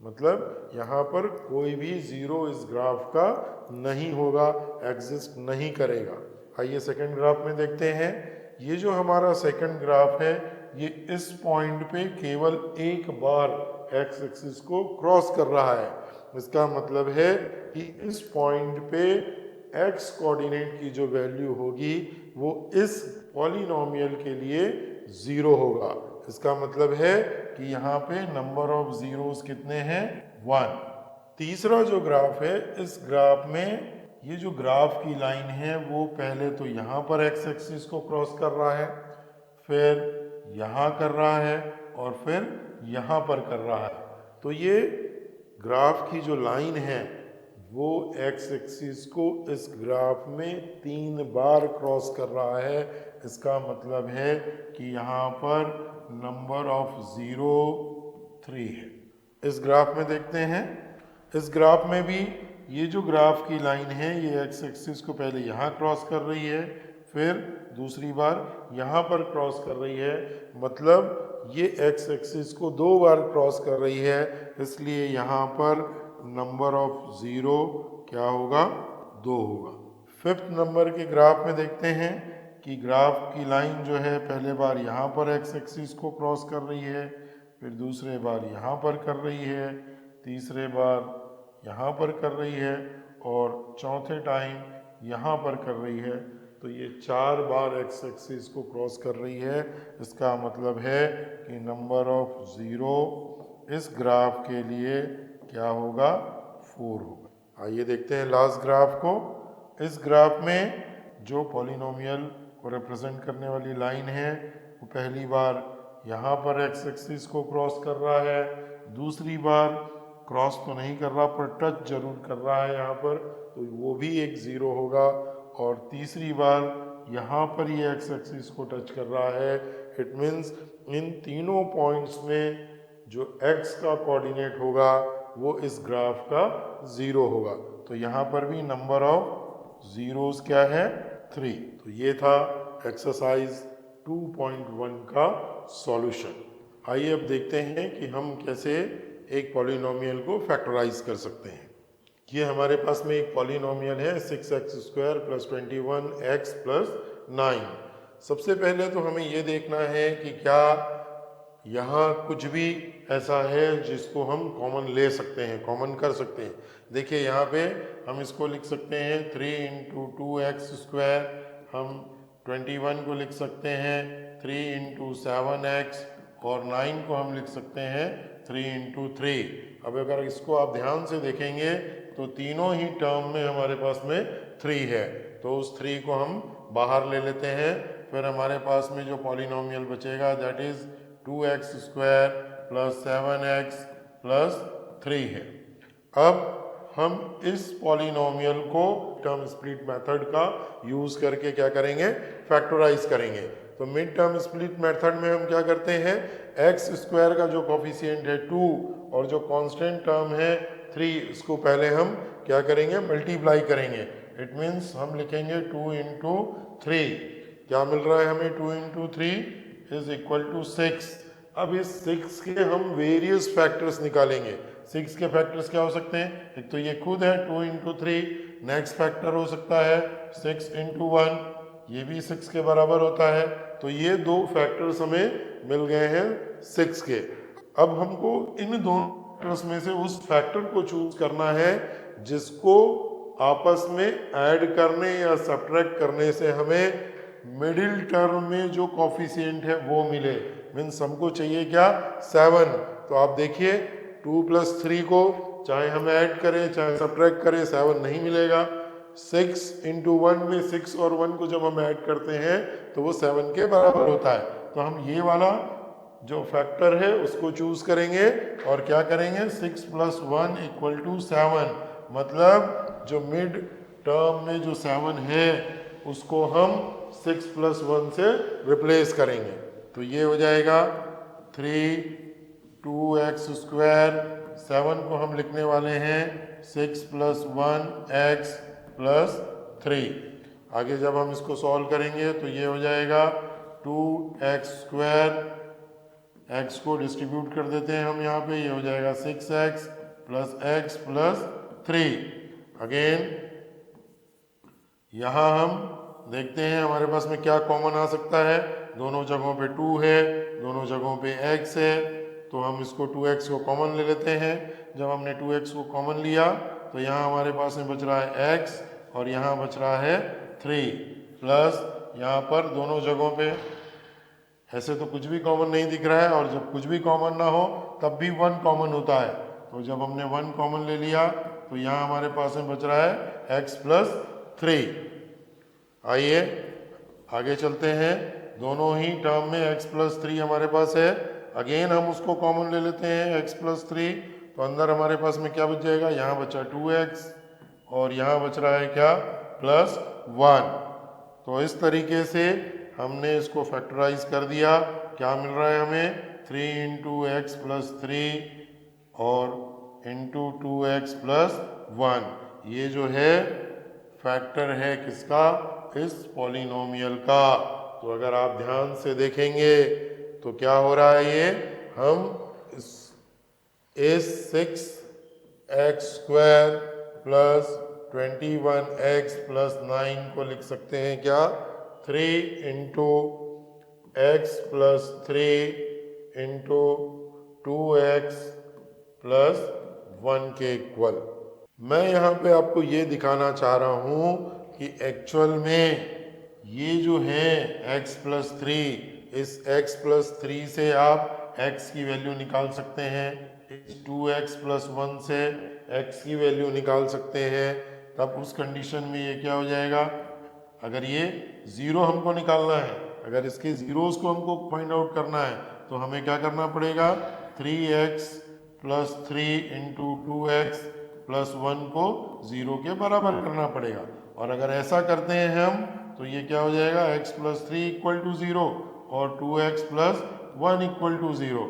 मतलब यहाँ पर कोई भी ज़ीरो इस ग्राफ का नहीं होगा, एग्जिस्ट नहीं करेगा। आइए सेकंड ग्राफ में देखते हैं। ये जो हमारा सेकंड ग्राफ है ये इस पॉइंट पे केवल एक बार एक्स एक्सिस को क्रॉस कर रहा है। इसका मतलब है कि इस पॉइंट पे एक्स कोऑर्डिनेट की जो वैल्यू होगी वो इस पॉलिनोमियल के लिए ज़ीरो होगा। इसका मतलब है कि यहाँ पे नंबर ऑफ ज़ीरोस कितने हैं, 1। तीसरा जो ग्राफ है, इस ग्राफ में ये जो ग्राफ की लाइन है वो पहले तो यहाँ पर एक्स एक्सिस को क्रॉस कर रहा है, फिर यहाँ कर रहा है और फिर यहाँ पर कर रहा है। तो ये ग्राफ की जो लाइन है वो एक्स एक्सिस को इस ग्राफ में 3 बार क्रॉस कर रहा है। इसका मतलब है कि यहाँ पर नंबर ऑफ ज़ीरो 3 है। इस ग्राफ में देखते हैं, इस ग्राफ में भी ये जो ग्राफ की लाइन है ये एक्स एक्सिस को पहले यहाँ क्रॉस कर रही है, फिर दूसरी बार यहाँ पर क्रॉस कर रही है। मतलब ये एक्स एक्सिस को 2 बार क्रॉस कर रही है, इसलिए यहाँ पर नंबर ऑफ ज़ीरो क्या होगा, 2 होगा। फिफ्थ नंबर के ग्राफ में देखते हैं कि ग्राफ की लाइन जो है पहले बार यहाँ पर एक्स एक्सिस को क्रॉस कर रही है, फिर दूसरे बार यहाँ पर कर रही है, तीसरे बार यहाँ पर कर रही है और चौथे टाइम यहाँ पर कर रही है। तो ये 4 बार एक्स एक्सिस को क्रॉस कर रही है। इसका मतलब है कि नंबर ऑफ ज़ीरो इस ग्राफ के लिए क्या होगा, 4 होगा। आइए देखते हैं लास्ट ग्राफ को। इस ग्राफ में जो पॉलिनोमियल को रिप्रेजेंट करने वाली लाइन है वो पहली बार यहाँ पर एक्स एक्सिस को क्रॉस कर रहा है, दूसरी बार क्रॉस तो नहीं कर रहा पर टच जरूर कर रहा है यहाँ पर, तो वो भी एक ज़ीरो होगा। और तीसरी बार यहाँ पर ये एक्स एक्सिस को टच कर रहा है। इट मीन्स इन तीनों पॉइंट्स में जो एक्स का कोऑर्डिनेट होगा वो इस ग्राफ का ज़ीरो होगा। तो यहाँ पर भी नंबर ऑफ ज़ीरोज़ क्या है, 3। तो ये था एक्सरसाइज 2.1 का सॉल्यूशन। आइए अब देखते हैं कि हम कैसे एक पॉलिनोमियल को फैक्टराइज कर सकते हैं। ये हमारे पास में एक पॉलिनोमियल है 6x² + 21x + 9। सबसे पहले तो हमें ये देखना है कि क्या यहाँ कुछ भी ऐसा है जिसको हम कॉमन ले सकते हैं, कॉमन कर सकते हैं। देखिए यहाँ पे हम इसको लिख सकते हैं 3 × 2x², हम 21 को लिख सकते हैं 3 × 7x और 9 को हम लिख सकते हैं 3 × 3। अब अगर इसको आप ध्यान से देखेंगे तो तीनों ही टर्म में हमारे पास में 3 है, तो उस 3 को हम बाहर ले लेते हैं। फिर हमारे पास में जो पॉलिनोमियल बचेगा दैट इज़ 2x² + 7x + 3 है। अब हम इस पॉलिनोमियल को टर्म स्प्लिट मेथड का यूज़ करके क्या करेंगे, फैक्टराइज करेंगे। तो मिड टर्म स्प्लिट मेथड में हम क्या करते हैं, x² का जो कोफिशिएंट है 2 और जो कांस्टेंट टर्म है 3, इसको पहले हम क्या करेंगे, मल्टीप्लाई करेंगे। इट मीन्स हम लिखेंगे 2 × 3। क्या मिल रहा है हमें, 2 × 3 = 6। अब इस 6 के हम वेरियस फैक्टर्स निकालेंगे। 6 के फैक्टर्स क्या हो सकते हैं, एक तो ये खुद है 2 × 3, नेक्स्ट फैक्टर हो सकता है 6 × 1, ये भी 6 के बराबर होता है। तो ये 2 फैक्टर्स हमें मिल गए हैं 6 के। अब हमको इन दोनों फैक्टर्स में से उस फैक्टर को चूज करना है जिसको आपस में ऐड करने या सब्ट्रैक्ट करने से हमें मिडिल टर्म में जो कोफिशिएंट है वो मिले। मीन्स हमको चाहिए क्या, 7। तो आप देखिए 2 + 3 को चाहे हम ऐड करें चाहे सब्ट्रैक्ट करें 7 नहीं मिलेगा। 6 × 1 में 6 और 1 को जब हम ऐड करते हैं तो वो 7 के बराबर होता है। तो हम ये वाला जो फैक्टर है उसको चूज करेंगे और क्या करेंगे, 6 + 1 = 7। मतलब जो मिड टर्म में जो 7 है उसको हम 6 + 1 से रिप्लेस करेंगे। तो ये हो जाएगा 3 2x², 7 को हम लिखने वाले हैं 6 + 1x + 3। आगे जब हम इसको सॉल्व करेंगे तो ये हो जाएगा 2x², x को डिस्ट्रीब्यूट कर देते हैं हम यहाँ पे, ये हो जाएगा 6x + x + 3। अगेन यहाँ हम देखते हैं हमारे पास में क्या कॉमन आ सकता है। दोनों जगहों पे 2 है, दोनों जगहों पे x है, तो हम इसको 2x को कॉमन ले लेते हैं। जब हमने 2x को कॉमन लिया तो यहाँ हमारे पास में बच रहा है x और यहाँ बच रहा है 3, प्लस यहाँ पर दोनों जगहों पे ऐसे तो कुछ भी कॉमन नहीं दिख रहा है, और जब कुछ भी कॉमन ना हो तब भी 1 कॉमन होता है। तो जब हमने 1 कॉमन ले लिया तो यहाँ हमारे पास में बच रहा है x + 3। आइए आगे चलते हैं। दोनों ही टर्म में x + 3 हमारे पास है। अगेन हम उसको कॉमन ले लेते हैं x + 3, तो अंदर हमारे पास में क्या बच जाएगा, यहाँ बचा 2x और यहाँ बच रहा है क्या, +1। तो इस तरीके से हमने इसको फैक्टराइज कर दिया। क्या मिल रहा है हमें, 3 × x + 3 और × 2x + 1। ये जो है फैक्टर है किसका, इस पॉलिनोमियल का। तो अगर आप ध्यान से देखेंगे तो क्या हो रहा है, ये हम इस 6x² + 21x + 9 को लिख सकते हैं क्या, 3 × x + 3 × 2x + 1 के इक्वल। मैं यहाँ पे आपको ये दिखाना चाह रहा हूँ कि एक्चुअल में ये जो है x + 3, इस x + 3 से आप x की वैल्यू निकाल सकते हैं, इस 2x + 1 से x की वैल्यू निकाल सकते हैं। तब उस कंडीशन में ये क्या हो जाएगा, अगर ये 0 हमको निकालना है, अगर इसके ज़ीरोज़ को हमको फाइंड आउट करना है तो हमें क्या करना पड़ेगा, 3x + 3 × 2x + 1 को 0 के बराबर करना पड़ेगा। और अगर ऐसा करते हैं हम तो ये क्या हो जाएगा, x + 3 = 0 और 2x + 1 = 0।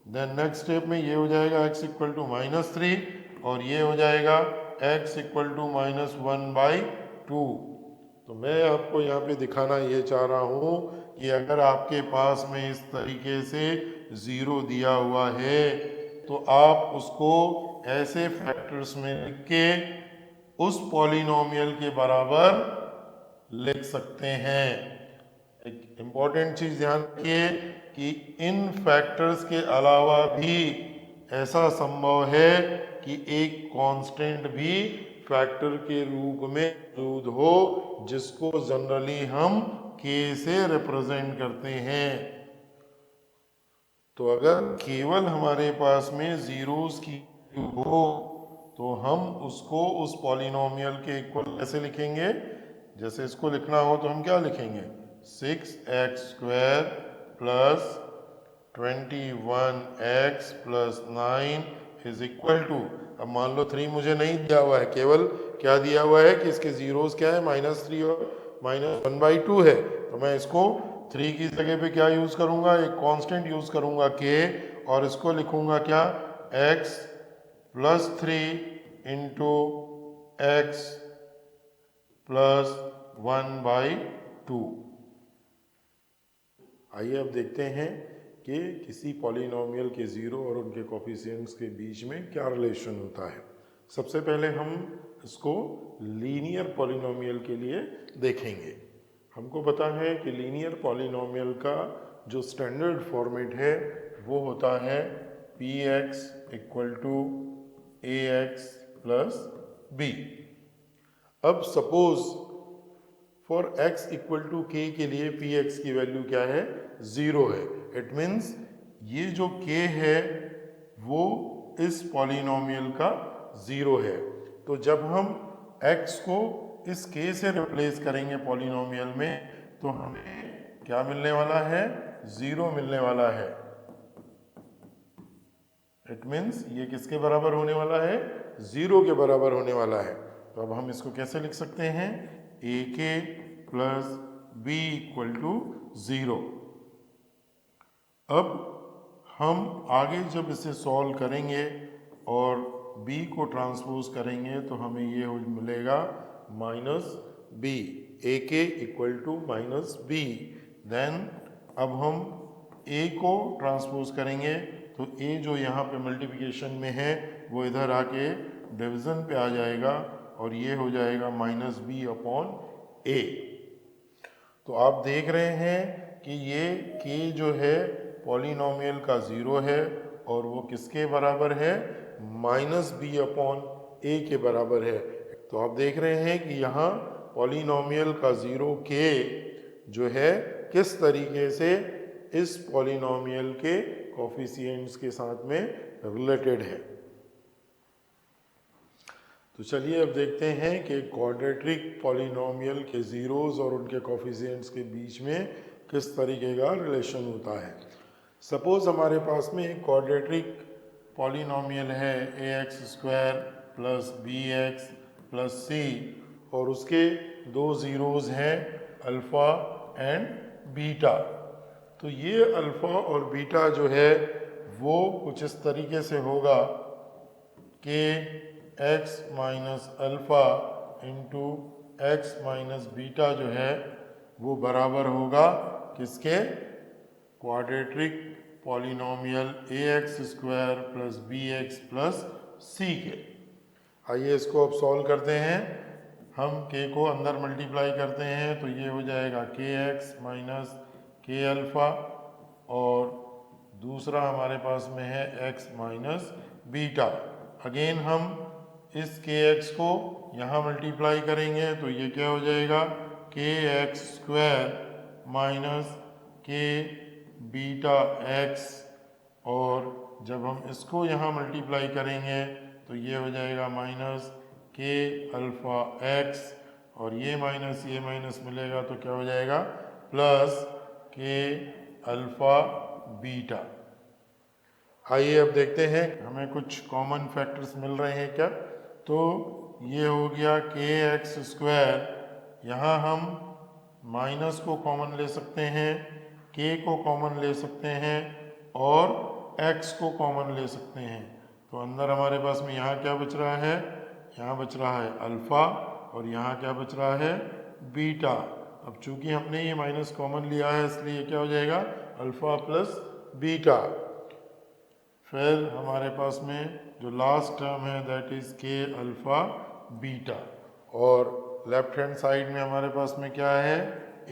देन नेक्स्ट स्टेप में ये हो जाएगा x = -3 और ये हो जाएगा x = -1/2। तो मैं आपको यहाँ पे दिखाना ये चाह रहा हूँ कि अगर आपके पास में इस तरीके से 0 दिया हुआ है तो आप उसको ऐसे फैक्टर्स में लिख के उस पॉलिनोमियल के बराबर लिख सकते हैं। एक इम्पॉर्टेंट चीज ध्यान रखिए कि इन फैक्टर्स के अलावा भी ऐसा संभव है कि एक कांस्टेंट भी फैक्टर के रूप में मौजूद हो, जिसको जनरली हम k से रिप्रेजेंट करते हैं। तो अगर केवल हमारे पास में ज़ीरोज़ की वैल्यू हो तो हम उसको उस पॉलिनोमियल के इक्वल कैसे लिखेंगे, जैसे इसको लिखना हो तो हम क्या लिखेंगे, 6x² + 21x + 9 = अब मान लो 3 मुझे नहीं दिया हुआ है, केवल क्या दिया हुआ है कि इसके ज़ीरोज़ क्या है, -3 और -1/2 है। तो मैं इसको 3 की जगह पे क्या यूज़ करूँगा, एक कांस्टेंट यूज़ करूँगा k, और इसको लिखूँगा क्या, x + 3 × x + 1/2। आइए अब देखते हैं कि किसी पॉलिनोमियल के ज़ीरो और उनके कोफिशिएंट्स के बीच में क्या रिलेशन होता है। सबसे पहले हम इसको लीनियर पॉलिनोमियल के लिए देखेंगे। हमको पता है कि लीनियर पॉलिनोमियल का जो स्टैंडर्ड फॉर्मेट है वो होता है px = ax + b। अब सपोज फॉर x = k के लिए px की वैल्यू क्या है, 0 है। इट मीन्स ये जो k है वो इस पॉलिनोमियल का 0 है। तो जब हम x को इस k से रिप्लेस करेंगे पॉलिनोमियल में तो हमें क्या मिलने वाला है, 0 मिलने वाला है। इट मीन्स ये किसके बराबर होने वाला है, 0 के बराबर होने वाला है। तो अब हम इसको कैसे लिख सकते हैं, ak + b = 0। अब हम आगे जब इसे सॉल्व करेंगे और b को ट्रांसपोज करेंगे तो हमें ये मिलेगा माइनस बी, ए के equal to minus B. Then अब हम a को ट्रांसपोज करेंगे तो a जो यहाँ पे मल्टीप्लिकेशन में है वो इधर आके डिवीज़न पे आ जाएगा और ये हो जाएगा माइनस बी अपॉन ए। तो आप देख रहे हैं कि ये k जो है पॉलिनोमियल का ज़ीरो है और वो किसके बराबर है, माइनस बी अपॉन ए के बराबर है। तो आप देख रहे हैं कि यहाँ पॉलिनोमियल का ज़ीरो k जो है किस तरीके से इस पॉलिनोमियल के कोफिशिएंट्स के साथ में रिलेटेड है। तो चलिए अब देखते हैं कि क्वाड्रेटिक पॉलिनोमियल के ज़ीरोज़ और उनके कोफिशिएंट्स के बीच में किस तरीके का रिलेशन होता है। सपोज़ हमारे पास में एक क्वाड्रेटिक पॉलिनोमियल है ax² plus bx plus c और उसके दो ज़ीरोज़ हैं अल्फ़ा एंड बीटा। तो ये अल्फ़ा और बीटा जो है वो कुछ इस तरीके से होगा कि x minus alpha into x minus beta जो है वो बराबर होगा किसके, quadratic polynomial ax² plus bx plus c के। आइए इसको अब सॉल्व करते हैं। हम k को अंदर मल्टीप्लाई करते हैं तो ये हो जाएगा kx माइनस k अल्फ़ा और दूसरा हमारे पास में है x माइनस बीटा। अगेन हम इस kx को यहाँ मल्टीप्लाई करेंगे तो ये क्या हो जाएगा, kx² minus k beta x और जब हम इसको यहाँ मल्टीप्लाई करेंगे तो ये हो जाएगा माइनस k अल्फ़ा x और ये माइनस मिलेगा तो क्या हो जाएगा प्लस k अल्फ़ा बीटा। आइए अब देखते हैं हमें कुछ कॉमन फैक्टर्स मिल रहे हैं क्या। तो ये हो गया kx², यहाँ हम माइनस को कॉमन ले सकते हैं, k को कॉमन ले सकते हैं और x को कॉमन ले सकते हैं। तो अंदर हमारे पास में यहाँ क्या बच रहा है, यहाँ बच रहा है अल्फ़ा और यहाँ क्या बच रहा है, बीटा। अब चूंकि हमने ये माइनस कॉमन लिया है इसलिए क्या हो जाएगा अल्फ़ा प्लस बीटा। फिर हमारे पास में जो लास्ट टर्म है that is k alpha beta और लेफ्ट हैंड साइड में हमारे पास में क्या है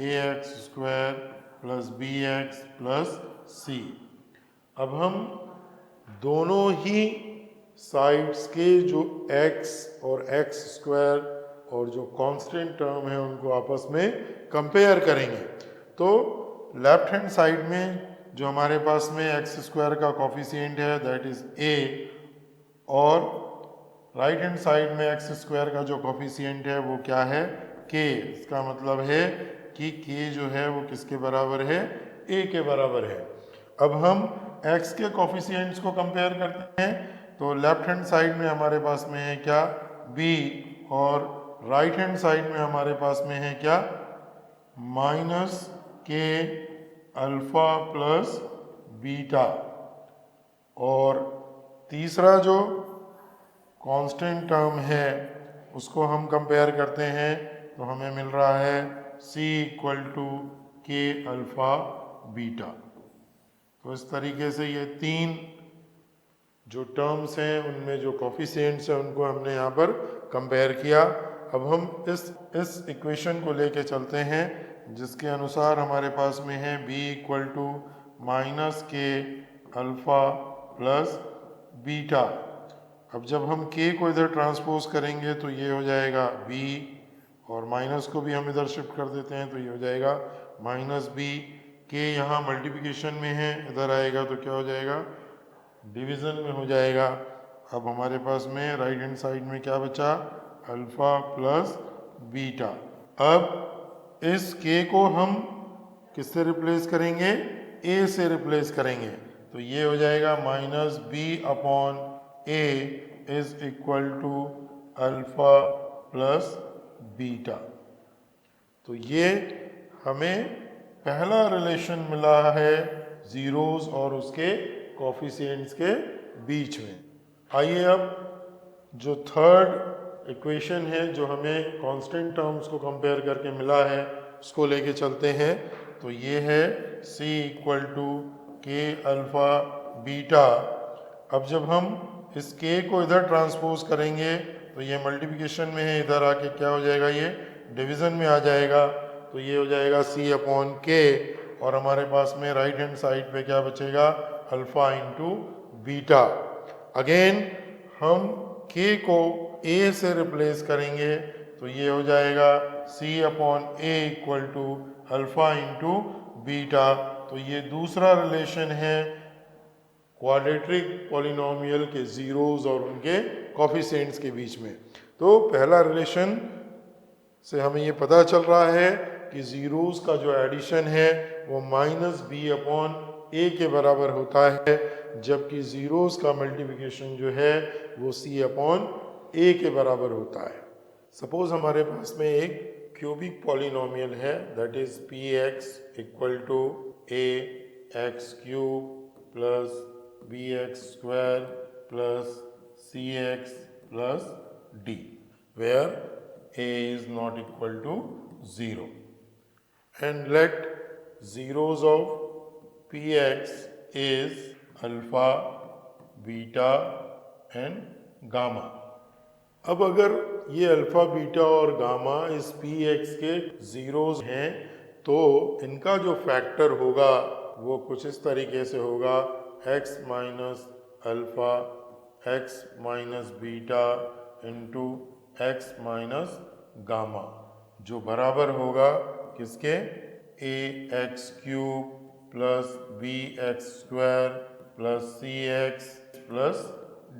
ax² plus bx plus c। अब हम दोनों ही साइड्स के जो x और x² और जो कांस्टेंट टर्म है उनको आपस में कंपेयर करेंगे। तो लेफ्ट हैंड साइड में जो हमारे पास में x² का कोफिशिएंट है दैट इज़ a और राइट हैंड साइड में x² का जो कोफिशिएंट है वो क्या है, k। इसका मतलब है कि k जो है वो किसके बराबर है, a के बराबर है। अब हम x के कोफिशिएंट्स को कंपेयर करते हैं तो लेफ्ट हैंड साइड में हमारे पास में है क्या, b और राइट हैंड साइड में हमारे पास में है क्या, minus k alpha plus beta और तीसरा जो कांस्टेंट टर्म है उसको हम कंपेयर करते हैं तो हमें मिल रहा है c equal to k alpha beta. तो इस तरीके से ये तीन जो टर्म्स हैं उनमें जो कोफिशिएंट्स हैं उनको हमने यहाँ पर कंपेयर किया। अब हम इस इक्वेशन को लेके चलते हैं जिसके अनुसार हमारे पास में है b equal to minus k alpha plus beta. अब जब हम k को इधर ट्रांसपोज करेंगे तो ये हो जाएगा b और माइनस को भी हम इधर शिफ्ट कर देते हैं तो ये हो जाएगा माइनस b। k यहाँ मल्टीप्लिकेशन में है, इधर आएगा तो क्या हो जाएगा, डिवीज़न में हो जाएगा। अब हमारे पास में राइट हैंड साइड में क्या बचा, अल्फ़ा प्लस बीटा। अब इस k को हम किससे रिप्लेस करेंगे, a से रिप्लेस करेंगे तो ये हो जाएगा minus b upon a is equal to alpha plus beta. तो ये हमें पहला रिलेशन मिला है ज़ीरोज़ और उसके कॉफिशिएंट्स के बीच में। आइए अब जो थर्ड इक्वेशन है जो हमें कांस्टेंट टर्म्स को कंपेयर करके मिला है उसको लेके चलते हैं। तो ये है C इक्वल टू के अल्फ़ा बीटा। अब जब हम इस k को इधर ट्रांसपोज करेंगे तो ये मल्टीप्लिकेशन में है, इधर आके क्या हो जाएगा, ये डिवीज़न में आ जाएगा। तो ये हो जाएगा C अपॉन के, और हमारे पास में राइट हैंड साइड पे क्या बचेगा, अल्फ़ा इंटू बीटा। अगेन हम k को a से रिप्लेस करेंगे तो ये हो जाएगा C upon a equal to alpha into beta. तो ये दूसरा रिलेशन है क्वाड्रेटिक पॉलिनोमियल के ज़ीरोज़ और उनके कॉफिशिएंट्स के बीच में। तो पहला रिलेशन से हमें ये पता चल रहा है कि ज़ीरोज़ का जो एडिशन है वो माइनस बी अपॉन ए के बराबर होता है, जबकि ज़ीरोज़ का मल्टीप्लिकेशन जो है वो सी अपॉन ए के बराबर होता है। सपोज़ हमारे पास में एक क्यूबिक पॉलिनोमियल है, that is P X equal to A x cube plus B x square plus C x plus D, where a is not equal to 0, and let zeros of px is alpha, beta and gamma। अब अगर ये अल्फा बीटा और गामा इस px के ज़ीरोज़ हैं तो इनका जो फैक्टर होगा वो कुछ इस तरीके से होगा, x minus alpha x minus beta into x minus gamma, जो बराबर होगा किसके, a x cube plus B x square plus C x plus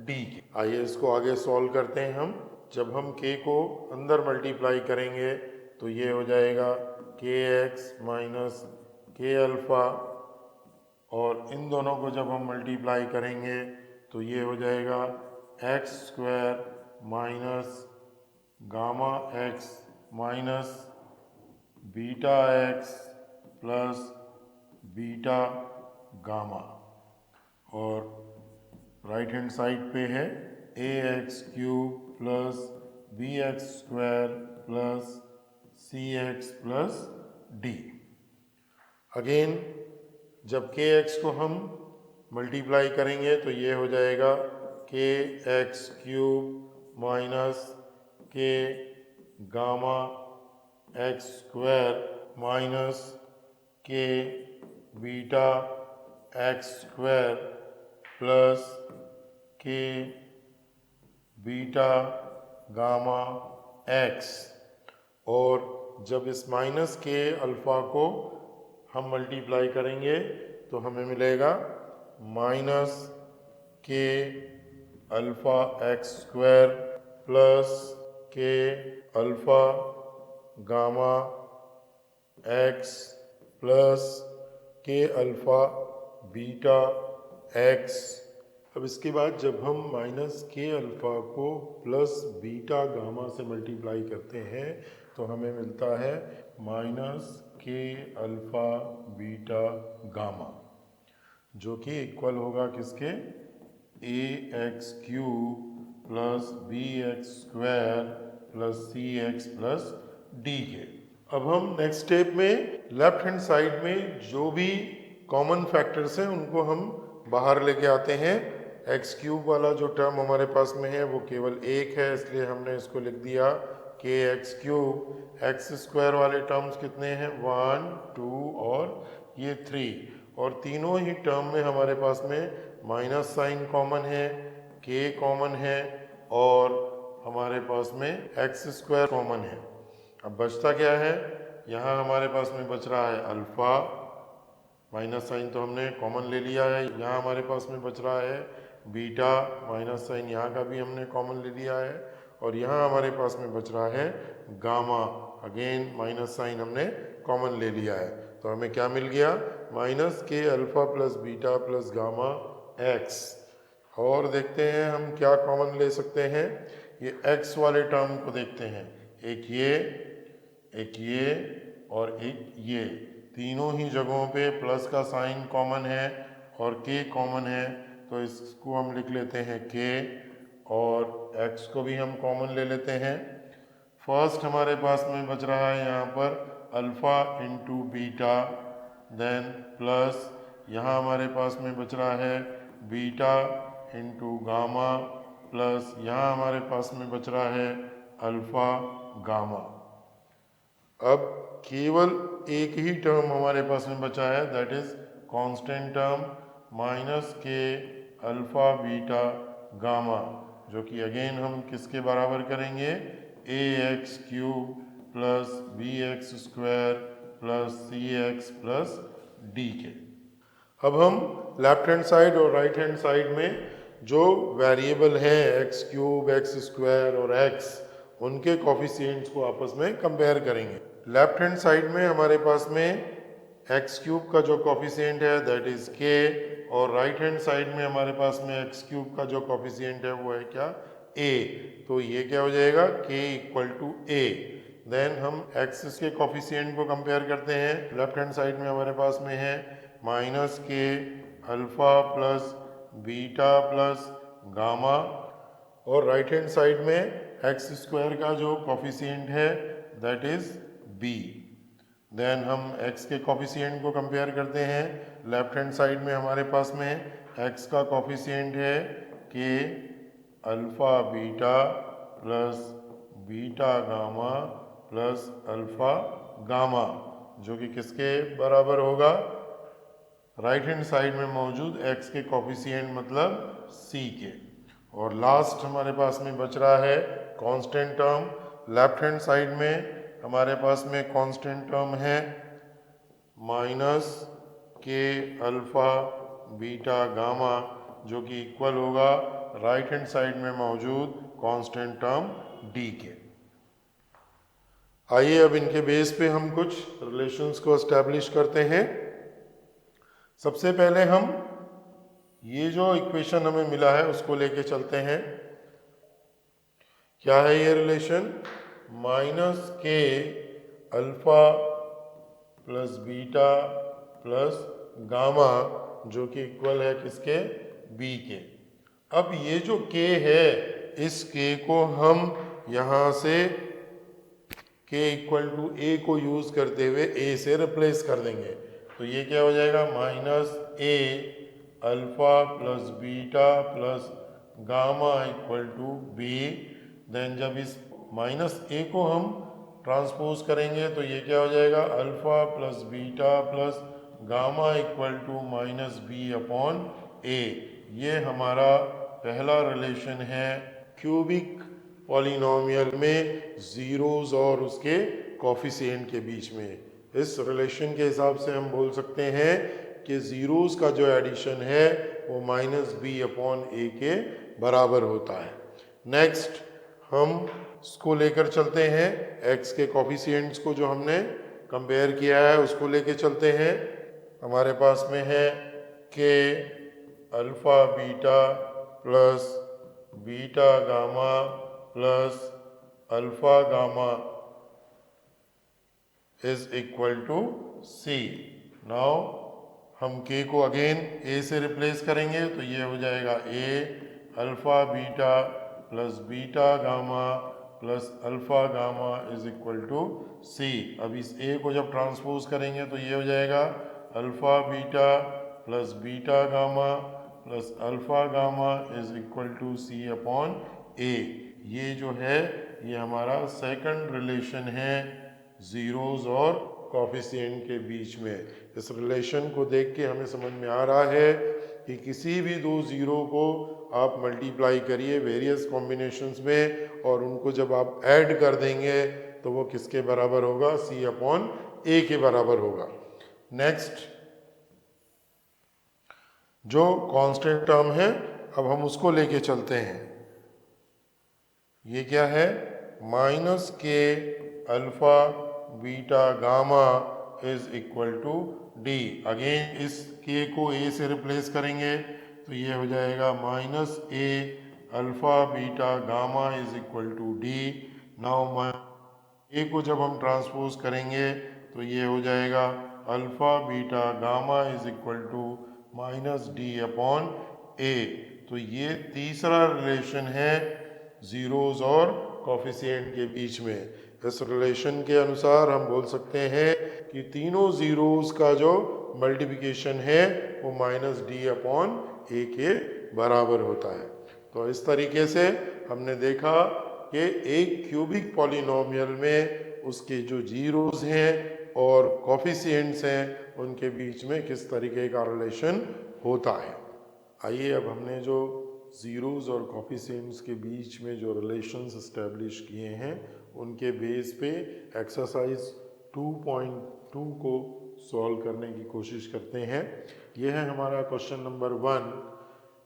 d के। आइए इसको आगे सॉल्व करते हैं हम। जब हम k को अंदर मल्टीप्लाई करेंगे तो ये हो जाएगा के एक्स माइनस के अल्फ़ा, और इन दोनों को जब हम मल्टीप्लाई करेंगे तो ये हो जाएगा x square minus gamma x minus beta x plus beta gamma, और राइट हैंड साइड पे है a x cube plus B x square plus C x plus d. Again जब के एक्स को हम मल्टीप्लाई करेंगे तो ये हो जाएगा के एक्स क्यूब माइनस के गामा एक्स स्क्वायर माइनस के बीटा एक्स स्क्वायर प्लस के बीटा गामा एक्स, और जब इस माइनस के अल्फ़ा को हम मल्टीप्लाई करेंगे तो हमें मिलेगा माइनस के अल्फ़ा एक्स स्क्वायर प्लस के अल्फ़ा गामा एक्स प्लस के अल्फ़ा बीटा एक्स। अब इसके बाद जब हम माइनस के अल्फ़ा को प्लस बीटा गामा से मल्टीप्लाई करते हैं तो हमें मिलता है माइनस के अल्फ़ा बीटा गामा, जो कि इक्वल होगा किसके, a x cube plus B x square plus C x plus d के। अब हम नेक्स्ट स्टेप में लेफ्ट हैंड साइड में जो भी कॉमन फैक्टर्स हैं उनको हम बाहर लेके आते हैं। एक्स क्यूब वाला जो टर्म हमारे पास में है वो केवल एक है, इसलिए हमने इसको लिख दिया के एक्स क्यूब। एक्स स्क्वायर वाले टर्म्स कितने हैं, 1 2 और ये 3, और तीनों ही टर्म में हमारे पास में माइनस साइन कॉमन है, के कॉमन है और हमारे पास में एक्स स्क्वायर कॉमन है। अब बचता क्या है, यहाँ हमारे पास में बच रहा है अल्फ़ा, माइनस साइन तो हमने कॉमन ले लिया है। यहाँ हमारे पास में बच रहा है बीटा, माइनस साइन यहाँ का भी हमने कॉमन ले लिया है, और यहाँ हमारे पास में बच रहा है गामा, अगेन माइनस साइन हमने कॉमन ले लिया है। तो हमें क्या मिल गया, माइनस के alpha plus beta plus gamma x. और देखते हैं हम क्या कॉमन ले सकते हैं। ये एक्स वाले टर्म को देखते हैं, एक ये और एक ये, तीनों ही जगहों पे प्लस का साइन कॉमन है और k कॉमन है तो इसको हम लिख लेते हैं k, और x को भी हम कॉमन ले लेते हैं। फर्स्ट हमारे पास में बच रहा है यहाँ पर alpha into beta, then plus यहाँ हमारे पास में बच रहा है बीटा इंटू गामा, प्लस यहाँ हमारे पास में बच रहा है अल्फ़ा गामा। अब केवल एक ही टर्म हमारे पास में बचा है, that is constant term minus के अल्फ़ा बीटा गामा, जो कि अगेन हम किसके बराबर करेंगे, a x cube plus B x square plus C x plus d के। अब हम लेफ्ट हैंड साइड और राइट हैंड साइड में जो वेरिएबल है एक्स क्यूब, एक्स स्क्वायर और एक्स, उनके कॉफिशिएंट्स को आपस में कंपेयर करेंगे। लेफ्ट हैंड साइड में हमारे पास में एक्स क्यूब का जो कॉफिशिएंट है दैट इज के, और राइट हैंड साइड में हमारे पास में एक्स क्यूब का जो कॉफिशिएंट है वो है क्या, ए। तो ये क्या हो जाएगा, के इक्वल टू ए। देन हम एक्स के कॉफिशिएंट को कंपेयर करते हैं। लेफ्ट हैंड साइड में हमारे पास में है माइनस के alpha plus beta plus gamma, और राइट हैंड साइड में एक्स स्क्वायर का जो कॉफिशिएंट है दैट इज बी। देन हम x के कॉफिशिएंट को कंपेयर करते हैं। लेफ्ट हैंड साइड में हमारे पास में x का कॉफिशिएंट है k alpha beta plus beta gamma plus alpha gamma, जो कि किसके बराबर होगा, राइट हैंड साइड में मौजूद x के कॉफिशिएंट मतलब c के। और लास्ट हमारे पास में बच रहा है constant term. Left hand side में हमारे पास में कांस्टेंट टर्म है माइनस के अल्फ़ा बीटा गामा, जो कि इक्वल होगा राइट हैंड साइड में मौजूद कांस्टेंट टर्म डी के। आइए अब इनके बेस पे हम कुछ रिलेशंस को एस्टैब्लिश करते हैं। सबसे पहले हम ये जो इक्वेशन हमें मिला है उसको लेके चलते हैं। क्या है ये रिलेशन, माइनस के alpha plus beta plus gamma, जो कि इक्वल है किसके, बी के। अब ये जो k है, इस k को हम यहाँ से k इक्वल टू ए को यूज़ करते हुए a से रिप्लेस कर देंगे। तो ये क्या हो जाएगा, minus A alpha plus beta plus gamma equal to B. Then जब इस माइनस ए को हम ट्रांसपोज करेंगे तो ये क्या हो जाएगा, alpha plus beta plus gamma equal to minus b upon a. ये हमारा पहला रिलेशन है क्यूबिक पॉलिनोमियल में ज़ीरोज़ और उसके कॉफिशिएंट के बीच में। इस रिलेशन के हिसाब से हम बोल सकते हैं कि ज़ीरोज़ का जो एडिशन है वो माइनस बी अपॉन ए के बराबर होता है। नेक्स्ट हम इसको लेकर चलते हैं, x के कॉफिशिएंट्स को जो हमने कंपेयर किया है उसको लेके चलते हैं। हमारे पास में है k alpha beta plus beta gamma plus alpha gamma is equal to c. Now हम k को अगेन a से रिप्लेस करेंगे तो ये हो जाएगा a alpha beta plus beta gamma plus alpha gamma is equal to c. अब इस a को जब ट्रांसपोज करेंगे तो ये हो जाएगा alpha beta plus beta gamma plus alpha gamma is equal to c upon a. ये जो है ये हमारा सेकंड रिलेशन है ज़ीरोज़ और कॉफिशिएंट के बीच में। इस रिलेशन को देख के हमें समझ में आ रहा है कि किसी भी दो ज़ीरो को आप मल्टीप्लाई करिए वेरियस कॉम्बिनेशंस में और उनको जब आप ऐड कर देंगे तो वो किसके बराबर होगा, सी अपॉन ए के बराबर होगा। नेक्स्ट जो कांस्टेंट टर्म है अब हम उसको लेके चलते हैं। ये क्या है, माइनस के alpha beta gamma is equal to D. Again इस के को ए से रिप्लेस करेंगे तो ये हो जाएगा minus A alpha beta gamma is equal to d. Now a को जब हम ट्रांसपोज करेंगे तो ये हो जाएगा alpha beta gamma is equal to minus d upon a. तो ये तीसरा रिलेशन है ज़ीरोज़ और कॉफिशिएंट के बीच में। इस रिलेशन के अनुसार हम बोल सकते हैं कि तीनों ज़ीरोज़ का जो मल्टीप्लिकेशन है वो माइनस डी अपॉन ए के बराबर होता है। तो इस तरीके से हमने देखा कि एक क्यूबिक पॉलिनोमियल में उसके जो ज़ीरोज़ हैं और कॉफिशिएंट्स हैं उनके बीच में किस तरीके का रिलेशन होता है। आइए अब हमने जो ज़ीरोज़ और कॉफिशिएंट्स के बीच में जो रिलेशंस इस्टेब्लिश किए हैं उनके बेस पे एक्सरसाइज 2.2 को सॉल्व करने की कोशिश करते हैं। यह है हमारा क्वेश्चन नंबर 1।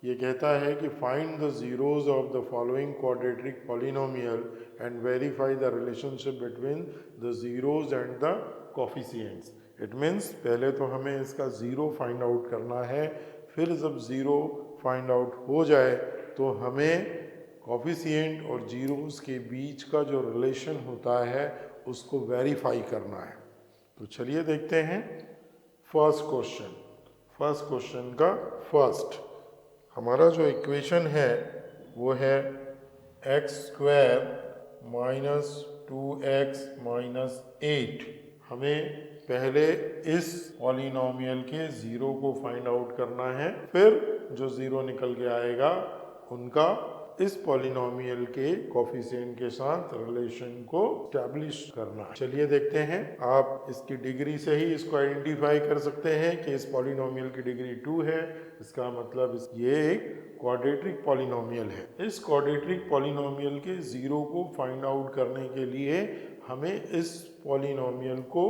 ये कहता है कि find the zeros of the following quadratic polynomial and verify the relationship between the zeros and the coefficients. It means पहले तो हमें इसका ज़ीरो फाइंड आउट करना है, फिर जब ज़ीरो फाइंड आउट हो जाए तो हमें कॉफिशिएंट और ज़ीरोज़ के बीच का जो रिलेशन होता है उसको वेरीफाई करना है। तो चलिए देखते हैं फर्स्ट क्वेश्चन का फर्स्ट हमारा जो इक्वेशन है वो है x square minus 2x minus 8। हमें पहले इस पॉलिनोमियल के ज़ीरो को फाइंड आउट करना है, फिर जो ज़ीरो निकल के आएगा उनका इस पॉलिनोमियल के कोफिशिएंट के साथ रिलेशन को एस्टैब्लिश करना है। चलिए देखते हैं। आप इसकी डिग्री से ही इसको आइडेंटिफाई कर सकते हैं कि इस पॉलिनोमियल की डिग्री 2 है। इसका मतलब ये एक क्वाड्रेटिक पॉलिनोमियल है। इस क्वाड्रेटिक पॉलिनोमियल के ज़ीरो को फाइंड आउट करने के लिए हमें इस पॉलिनोमियल को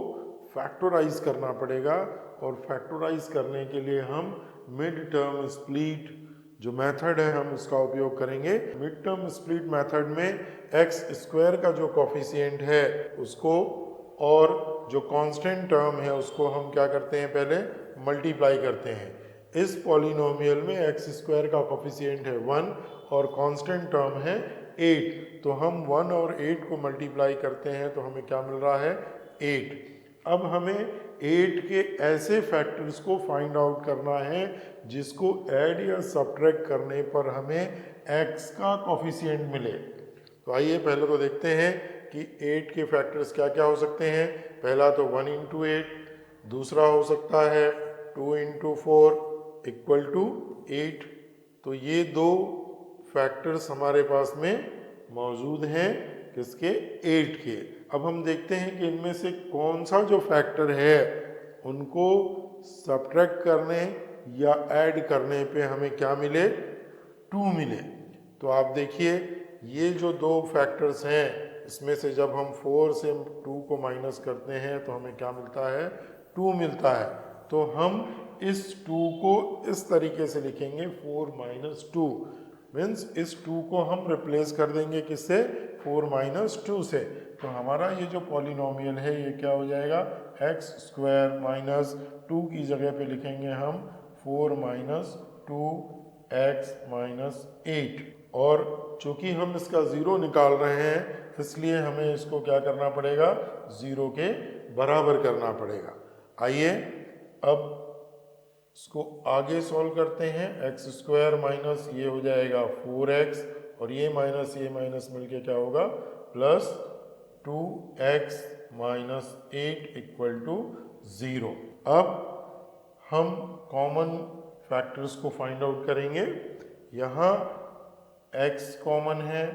फैक्टराइज करना पड़ेगा, और फैक्टराइज करने के लिए हम मिड टर्म स्प्लिट जो मेथड है हम उसका उपयोग करेंगे। मिड टर्म स्प्लिट मेथड में एक्स स्क्वायर का जो कॉफिशिएंट है उसको और जो कांस्टेंट टर्म है उसको हम क्या करते हैं, पहले मल्टीप्लाई करते हैं। इस पॉलिनोमियल में एक्स स्क्वायर का कॉफिशिएंट है 1 और कांस्टेंट टर्म है 8। तो हम 1 और 8 को मल्टीप्लाई करते हैं तो हमें क्या मिल रहा है, 8। अब हमें 8 के ऐसे फैक्टर्स को फाइंड आउट करना है जिसको ऐड या सब्ट्रैक्ट करने पर हमें x का कॉफिशिएंट मिले। तो आइए पहले तो देखते हैं कि 8 के फैक्टर्स क्या क्या हो सकते हैं। पहला तो 1 इंटू 8, दूसरा हो सकता है 2 इंटू 4 इक्वल टू 8। तो ये दो फैक्टर्स हमारे पास में मौजूद हैं किसके, 8 के। अब हम देखते हैं कि इनमें से कौन सा जो फैक्टर है उनको सब्ट्रैक्ट करने या ऐड करने पे हमें क्या मिले, 2 मिले। तो आप देखिए ये जो दो फैक्टर्स हैं इसमें से जब हम 4 से 2 को माइनस करते हैं तो हमें क्या मिलता है, 2 मिलता है। तो हम इस 2 को इस तरीके से लिखेंगे 4 माइनस 2, मीन्स इस 2 को हम रिप्लेस कर देंगे किससे, 4 माइनस 2 से। तो हमारा ये जो पॉलिनोमियल है ये क्या हो जाएगा, एक्स स्क्वायर माइनस 2 की जगह पे लिखेंगे हम 4 माइनस 2 एक्स माइनस 8। और चूंकि हम इसका ज़ीरो निकाल रहे हैं इसलिए हमें इसको क्या करना पड़ेगा, ज़ीरो के बराबर करना पड़ेगा। आइए अब इसको आगे सॉल्व करते हैं। एक्स स्क्वायर माइनस ये हो जाएगा 4x और ये माइनस मिलके क्या होगा, plus 2x minus 8 equal to 0। अब हम कॉमन फैक्टर्स को फाइंड आउट करेंगे। यहाँ x कॉमन है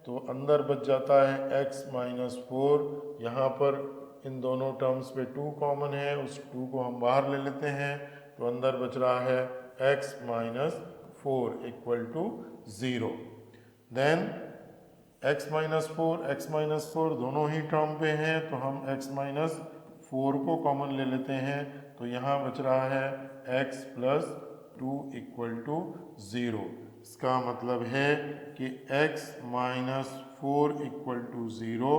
तो अंदर बच जाता है x माइनस 4। यहाँ पर इन दोनों टर्म्स पे 2 कॉमन है, उस 2 को हम बाहर ले लेते हैं तो अंदर बच रहा है x minus 4 equal to 0। Then x minus 4 दोनों ही टर्म पे हैं तो हम x माइनस 4 को कॉमन ले लेते हैं तो यहाँ बच रहा है x प्लस 2 इक्वल टू 0। इसका मतलब है कि x माइनस 4 इक्वल टू 0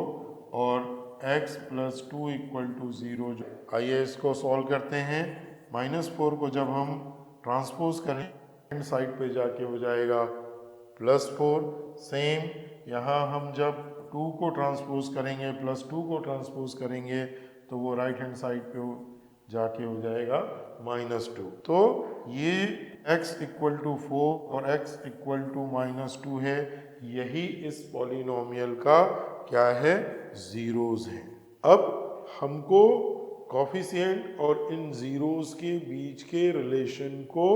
और x प्लस 2 इक्वल टू 0। आइए इसको सॉल्व करते हैं। -4 को जब हम ट्रांसपोज करें साइड पे जाके हो जाएगा +4। सेम यहाँ हम जब 2 को ट्रांसपोज करेंगे +2 को ट्रांसपोज करेंगे तो वो राइट हैंड साइड पे जाके हो जाएगा -2। तो ये x इक्वल टू 4 और x इक्वल टू -2 है, यही इस पॉलिनोमियल का क्या है, जीरोस है। अब हमको कॉफिशिएंट और इन जीरोस के बीच के रिलेशन को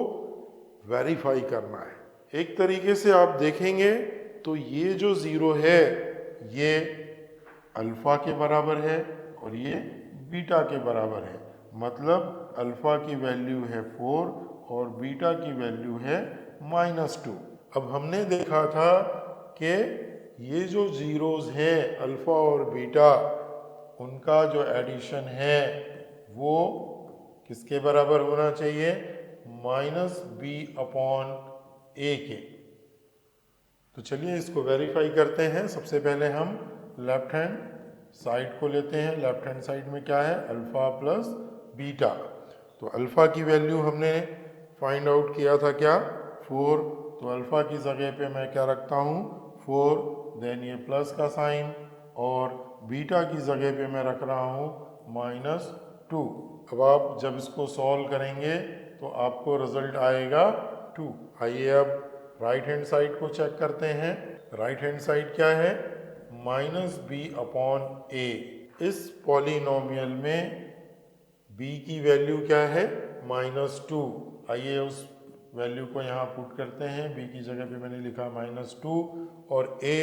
वेरीफाई करना है। एक तरीके से आप देखेंगे तो ये जो ज़ीरो है ये अल्फ़ा के बराबर है और ये बीटा के बराबर है, मतलब अल्फ़ा की वैल्यू है 4 और बीटा की वैल्यू है -2। अब हमने देखा था कि ये जो ज़ीरोज़ हैं अल्फ़ा और बीटा, उनका जो एडिशन है वो किसके बराबर होना चाहिए, -b/a के। तो चलिए इसको वेरीफाई करते हैं। सबसे पहले हम लेफ्ट हैंड साइड को लेते हैं। लेफ्ट हैंड साइड में क्या है, अल्फ़ा प्लस बीटा। तो अल्फ़ा की वैल्यू हमने फाइंड आउट किया था क्या, 4। तो अल्फ़ा की जगह पे मैं क्या रखता हूँ, 4, देन ये प्लस का साइन, और बीटा की जगह पे मैं रख रहा हूँ -2। अब आप जब इसको सॉल्व करेंगे तो आपको रिजल्ट आएगा 2। आइए अब राइट हैंड साइड को चेक करते हैं। राइट हैंड साइड क्या है, -b/a। इस पॉलिनोमियल में b की वैल्यू क्या है, -2। आइए उस वैल्यू को यहाँ पुट करते हैं। b की जगह पे मैंने लिखा -2 और a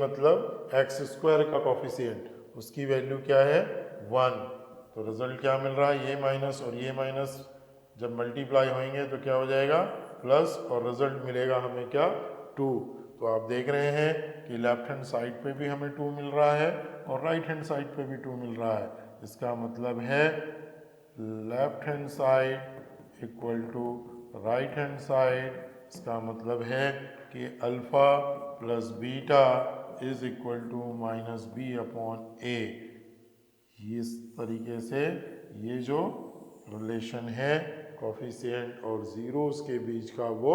मतलब x² का कॉफिशिएंट, उसकी वैल्यू क्या है, 1। तो रिजल्ट क्या मिल रहा है, ये माइनस और ये माइनस जब मल्टीप्लाई होंगे तो क्या हो जाएगा, प्लस, और रिजल्ट मिलेगा हमें क्या, 2। तो आप देख रहे हैं कि लेफ्ट हैंड साइड पे भी हमें 2 मिल रहा है और राइट हैंड साइड पे भी 2 मिल रहा है। इसका मतलब है left hand side equal to right hand side. इसका मतलब है कि alpha plus beta is equal to -b/a। इस तरीके से ये जो रिलेशन है कॉफिशिएंट और ज़ीरोस के बीच का वो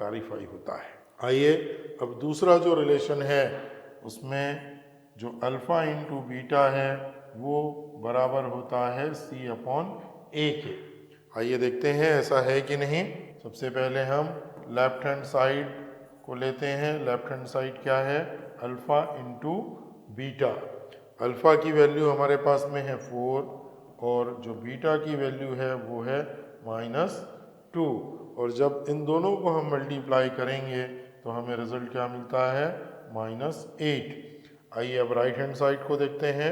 वेरीफाई होता है। आइए अब दूसरा जो रिलेशन है उसमें जो अल्फ़ा इंटू बीटा है वो बराबर होता है c/a के। आइए देखते हैं ऐसा है कि नहीं। सबसे पहले हम लेफ्ट हैंड साइड को लेते हैं। लेफ्ट हैंड साइड क्या है, अल्फ़ा इंटू बीटा। अल्फ़ा की वैल्यू हमारे पास में है 4 और जो बीटा की वैल्यू है वो है -2। और जब इन दोनों को हम मल्टीप्लाई करेंगे तो हमें रिजल्ट क्या मिलता है, -8। आइए अब राइट हैंड साइड को देखते हैं।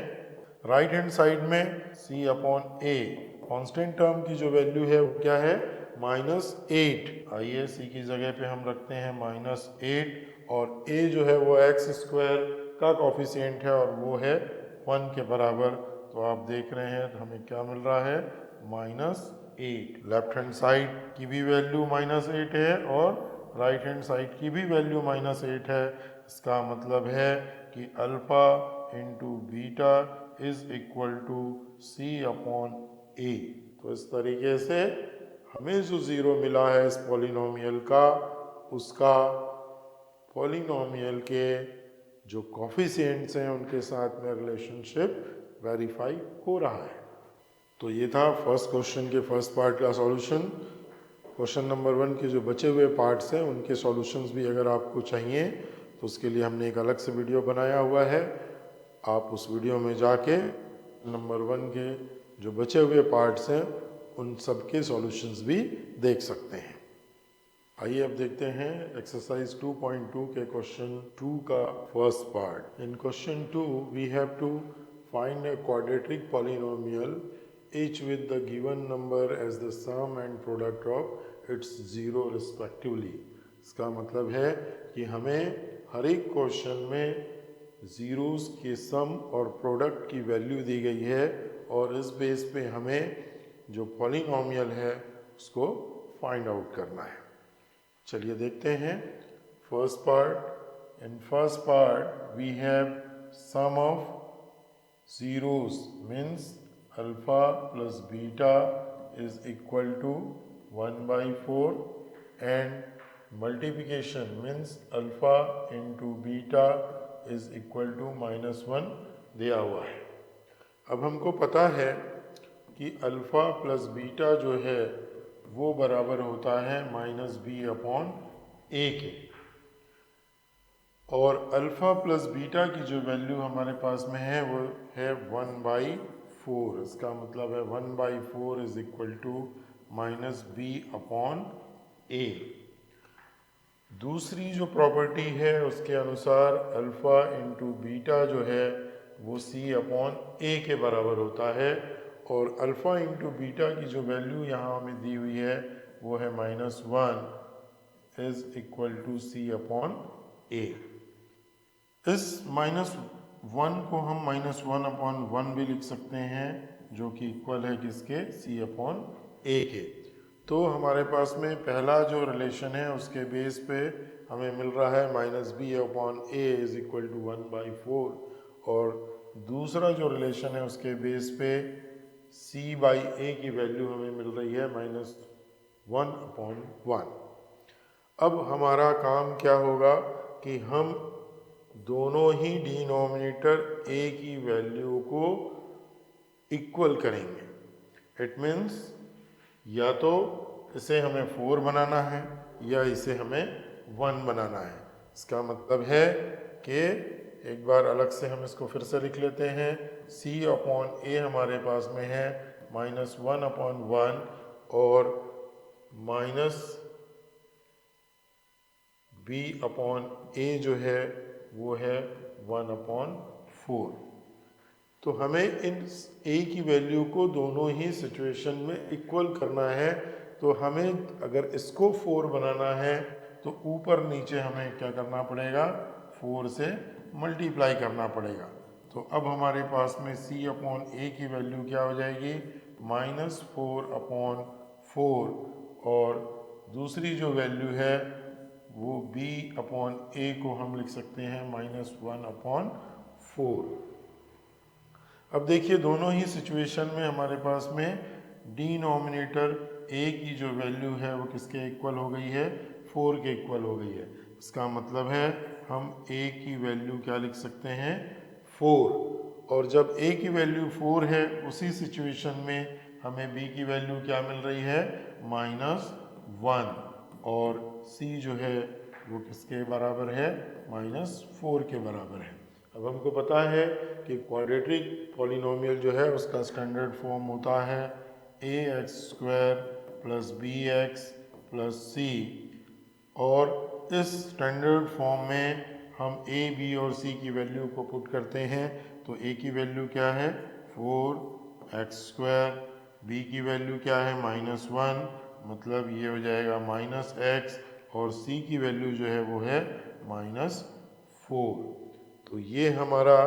राइट हैंड साइड में c/a कांस्टेंट टर्म की जो वैल्यू है वो क्या है, -8। आइए c की जगह पे हम रखते हैं -8 और a जो है वो x² का कॉफिशिएंट है और वो है 1 के बराबर। तो आप देख रहे हैं तो हमें क्या मिल रहा है, -8। लेफ्ट हैंड साइड की भी वैल्यू -8 है और राइट हैंड साइड की भी वैल्यू -8 है। इसका मतलब है कि alpha into beta is equal to c/a। तो इस तरीके से हमें जो ज़ीरो मिला है इस पॉलिनोमियल का, उसका पॉलिनोमियल के जो कॉफिशिएंट्स हैं उनके साथ में रिलेशनशिप वेरीफाई हो रहा है। तो ये था फर्स्ट क्वेश्चन के फर्स्ट पार्ट का सॉल्यूशन। क्वेश्चन नंबर 1 के जो बचे हुए पार्ट्स हैं उनके सॉल्यूशंस भी अगर आपको चाहिए तो उसके लिए हमने एक अलग से वीडियो बनाया हुआ है। आप उस वीडियो में जाके नंबर 1 के जो बचे हुए पार्ट्स हैं उन सब के सॉल्यूशंस भी देख सकते हैं। आइए अब देखते हैं एक्सरसाइज 2.2 के क्वेश्चन 2 का first part. In question 2 we have to find a quadratic polynomial each with the given number as the sum and product of its zero respectively। इसका मतलब है कि हमें हर एक क्वेश्चन में ज़ीरोस के सम और प्रोडक्ट की वैल्यू दी गई है और इस बेस पे हमें जो पॉलिनोमियल है उसको फाइंड आउट करना है। चलिए देखते हैं first part. In first part we have sum of zeros means alpha plus beta is equal to 1/4 and multiplication means alpha into beta is equal to -1 दिया हुआ है। अब हमको पता है कि अल्फ़ा प्लस बीटा जो है वो बराबर होता है माइनस बी अपॉन ए के, और अल्फ़ा प्लस बीटा की जो वैल्यू हमारे पास में है वो है 1/4। इसका मतलब है 1/4 is equal to minus b upon a. दूसरी जो प्रॉपर्टी है उसके अनुसार अल्फ़ा इंटू बीटा जो है वो सी अपॉन ए के बराबर होता है, और अल्फ़ा इंटू बीटा की जो वैल्यू यहाँ हमें दी हुई है वो है -1 is equal to c upon a. इस -1 को हम -1/1 भी लिख सकते हैं, जो कि इक्वल है किसके, सी अपॉन ए के। तो हमारे पास में पहला जो रिलेशन है उसके बेस पे हमें मिल रहा है -b upon A is equal to 1/4, और दूसरा जो रिलेशन है उसके बेस पे c/a की वैल्यू हमें मिल रही है -1/1। अब हमारा काम क्या होगा कि हम दोनों ही डिनोमिनेटर a की वैल्यू को इक्वल करेंगे। इट मीन्स या तो इसे हमें 4 बनाना है या इसे हमें 1 बनाना है। इसका मतलब है कि एक बार अलग से हम इसको फिर से लिख लेते हैं। c अपॉन ए हमारे पास में है -1/1, और b अपॉन ए जो है वो है 1/4। तो हमें इन a की वैल्यू को दोनों ही सिचुएशन में इक्वल करना है। तो हमें अगर इसको 4 बनाना है तो ऊपर नीचे हमें क्या करना पड़ेगा, 4 से मल्टीप्लाई करना पड़ेगा। तो अब हमारे पास में c अपॉन ए की वैल्यू क्या हो जाएगी, -4/4, और दूसरी जो वैल्यू है वो b अपॉन ए को हम लिख सकते हैं -1/4। अब देखिए दोनों ही सिचुएशन में हमारे पास में डिनोमिनेटर a की जो वैल्यू है वो किसके इक्वल हो गई है, 4 के इक्वल हो गई है। इसका मतलब है हम a की वैल्यू क्या लिख सकते हैं, 4, और जब a की वैल्यू 4 है उसी सिचुएशन में हमें b की वैल्यू क्या मिल रही है, -1, और c जो है वो किसके बराबर है, -4 के बराबर है। अब हमको पता है कि क्वाड्रेटिक पॉलिनोमियल जो है उसका स्टैंडर्ड फॉर्म होता है ax² + bx + c, और इस स्टैंडर्ड फॉर्म में हम a, b और c की वैल्यू को पुट करते हैं। तो a की वैल्यू क्या है, 4x², b की वैल्यू क्या है, -1, मतलब ये हो जाएगा -x, और c की वैल्यू जो है वो है -4। तो ये हमारा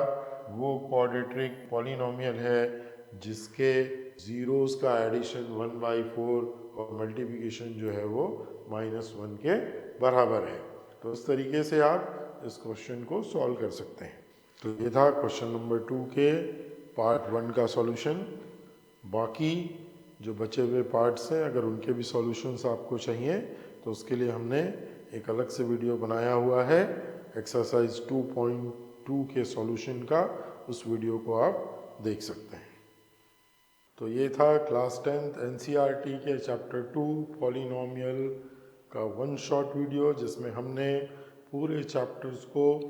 वो क्वाड्रेटिक पॉलिनोमियल है जिसके ज़ीरोस का एडिशन 1/4 और मल्टीप्लिकेशन जो है वो -1 के बराबर है। तो इस तरीके से आप इस क्वेश्चन को सॉल्व कर सकते हैं। तो ये था क्वेश्चन नंबर 2 के पार्ट 1 का सॉल्यूशन। बाकी जो बचे हुए पार्ट्स हैं अगर उनके भी सॉल्यूशंस आपको चाहिए तो उसके लिए हमने एक अलग से वीडियो बनाया हुआ है एक्सरसाइज 2.2 के सॉल्यूशन का, उस वीडियो को आप देख सकते हैं। तो ये था क्लास 10th एनसीईआरटी के चैप्टर 2 पॉलिनोमियल का 1 शॉर्ट वीडियो, जिसमें हमने पूरे चैप्टर्स को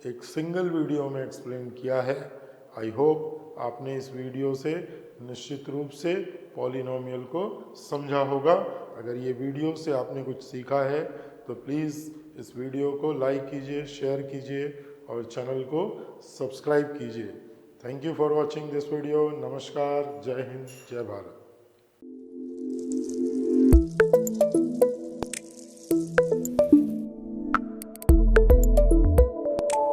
एक सिंगल वीडियो में एक्सप्लेन किया है। आई होप आपने इस वीडियो से निश्चित रूप से पॉलिनोमियल को समझा होगा। अगर ये वीडियो से आपने कुछ सीखा है तो प्लीज़ इस वीडियो को लाइक कीजिए, शेयर कीजिए और चैनल को सब्सक्राइब कीजिए। Thank you for watching this video. नमस्कार, जय हिंद, जय भारत।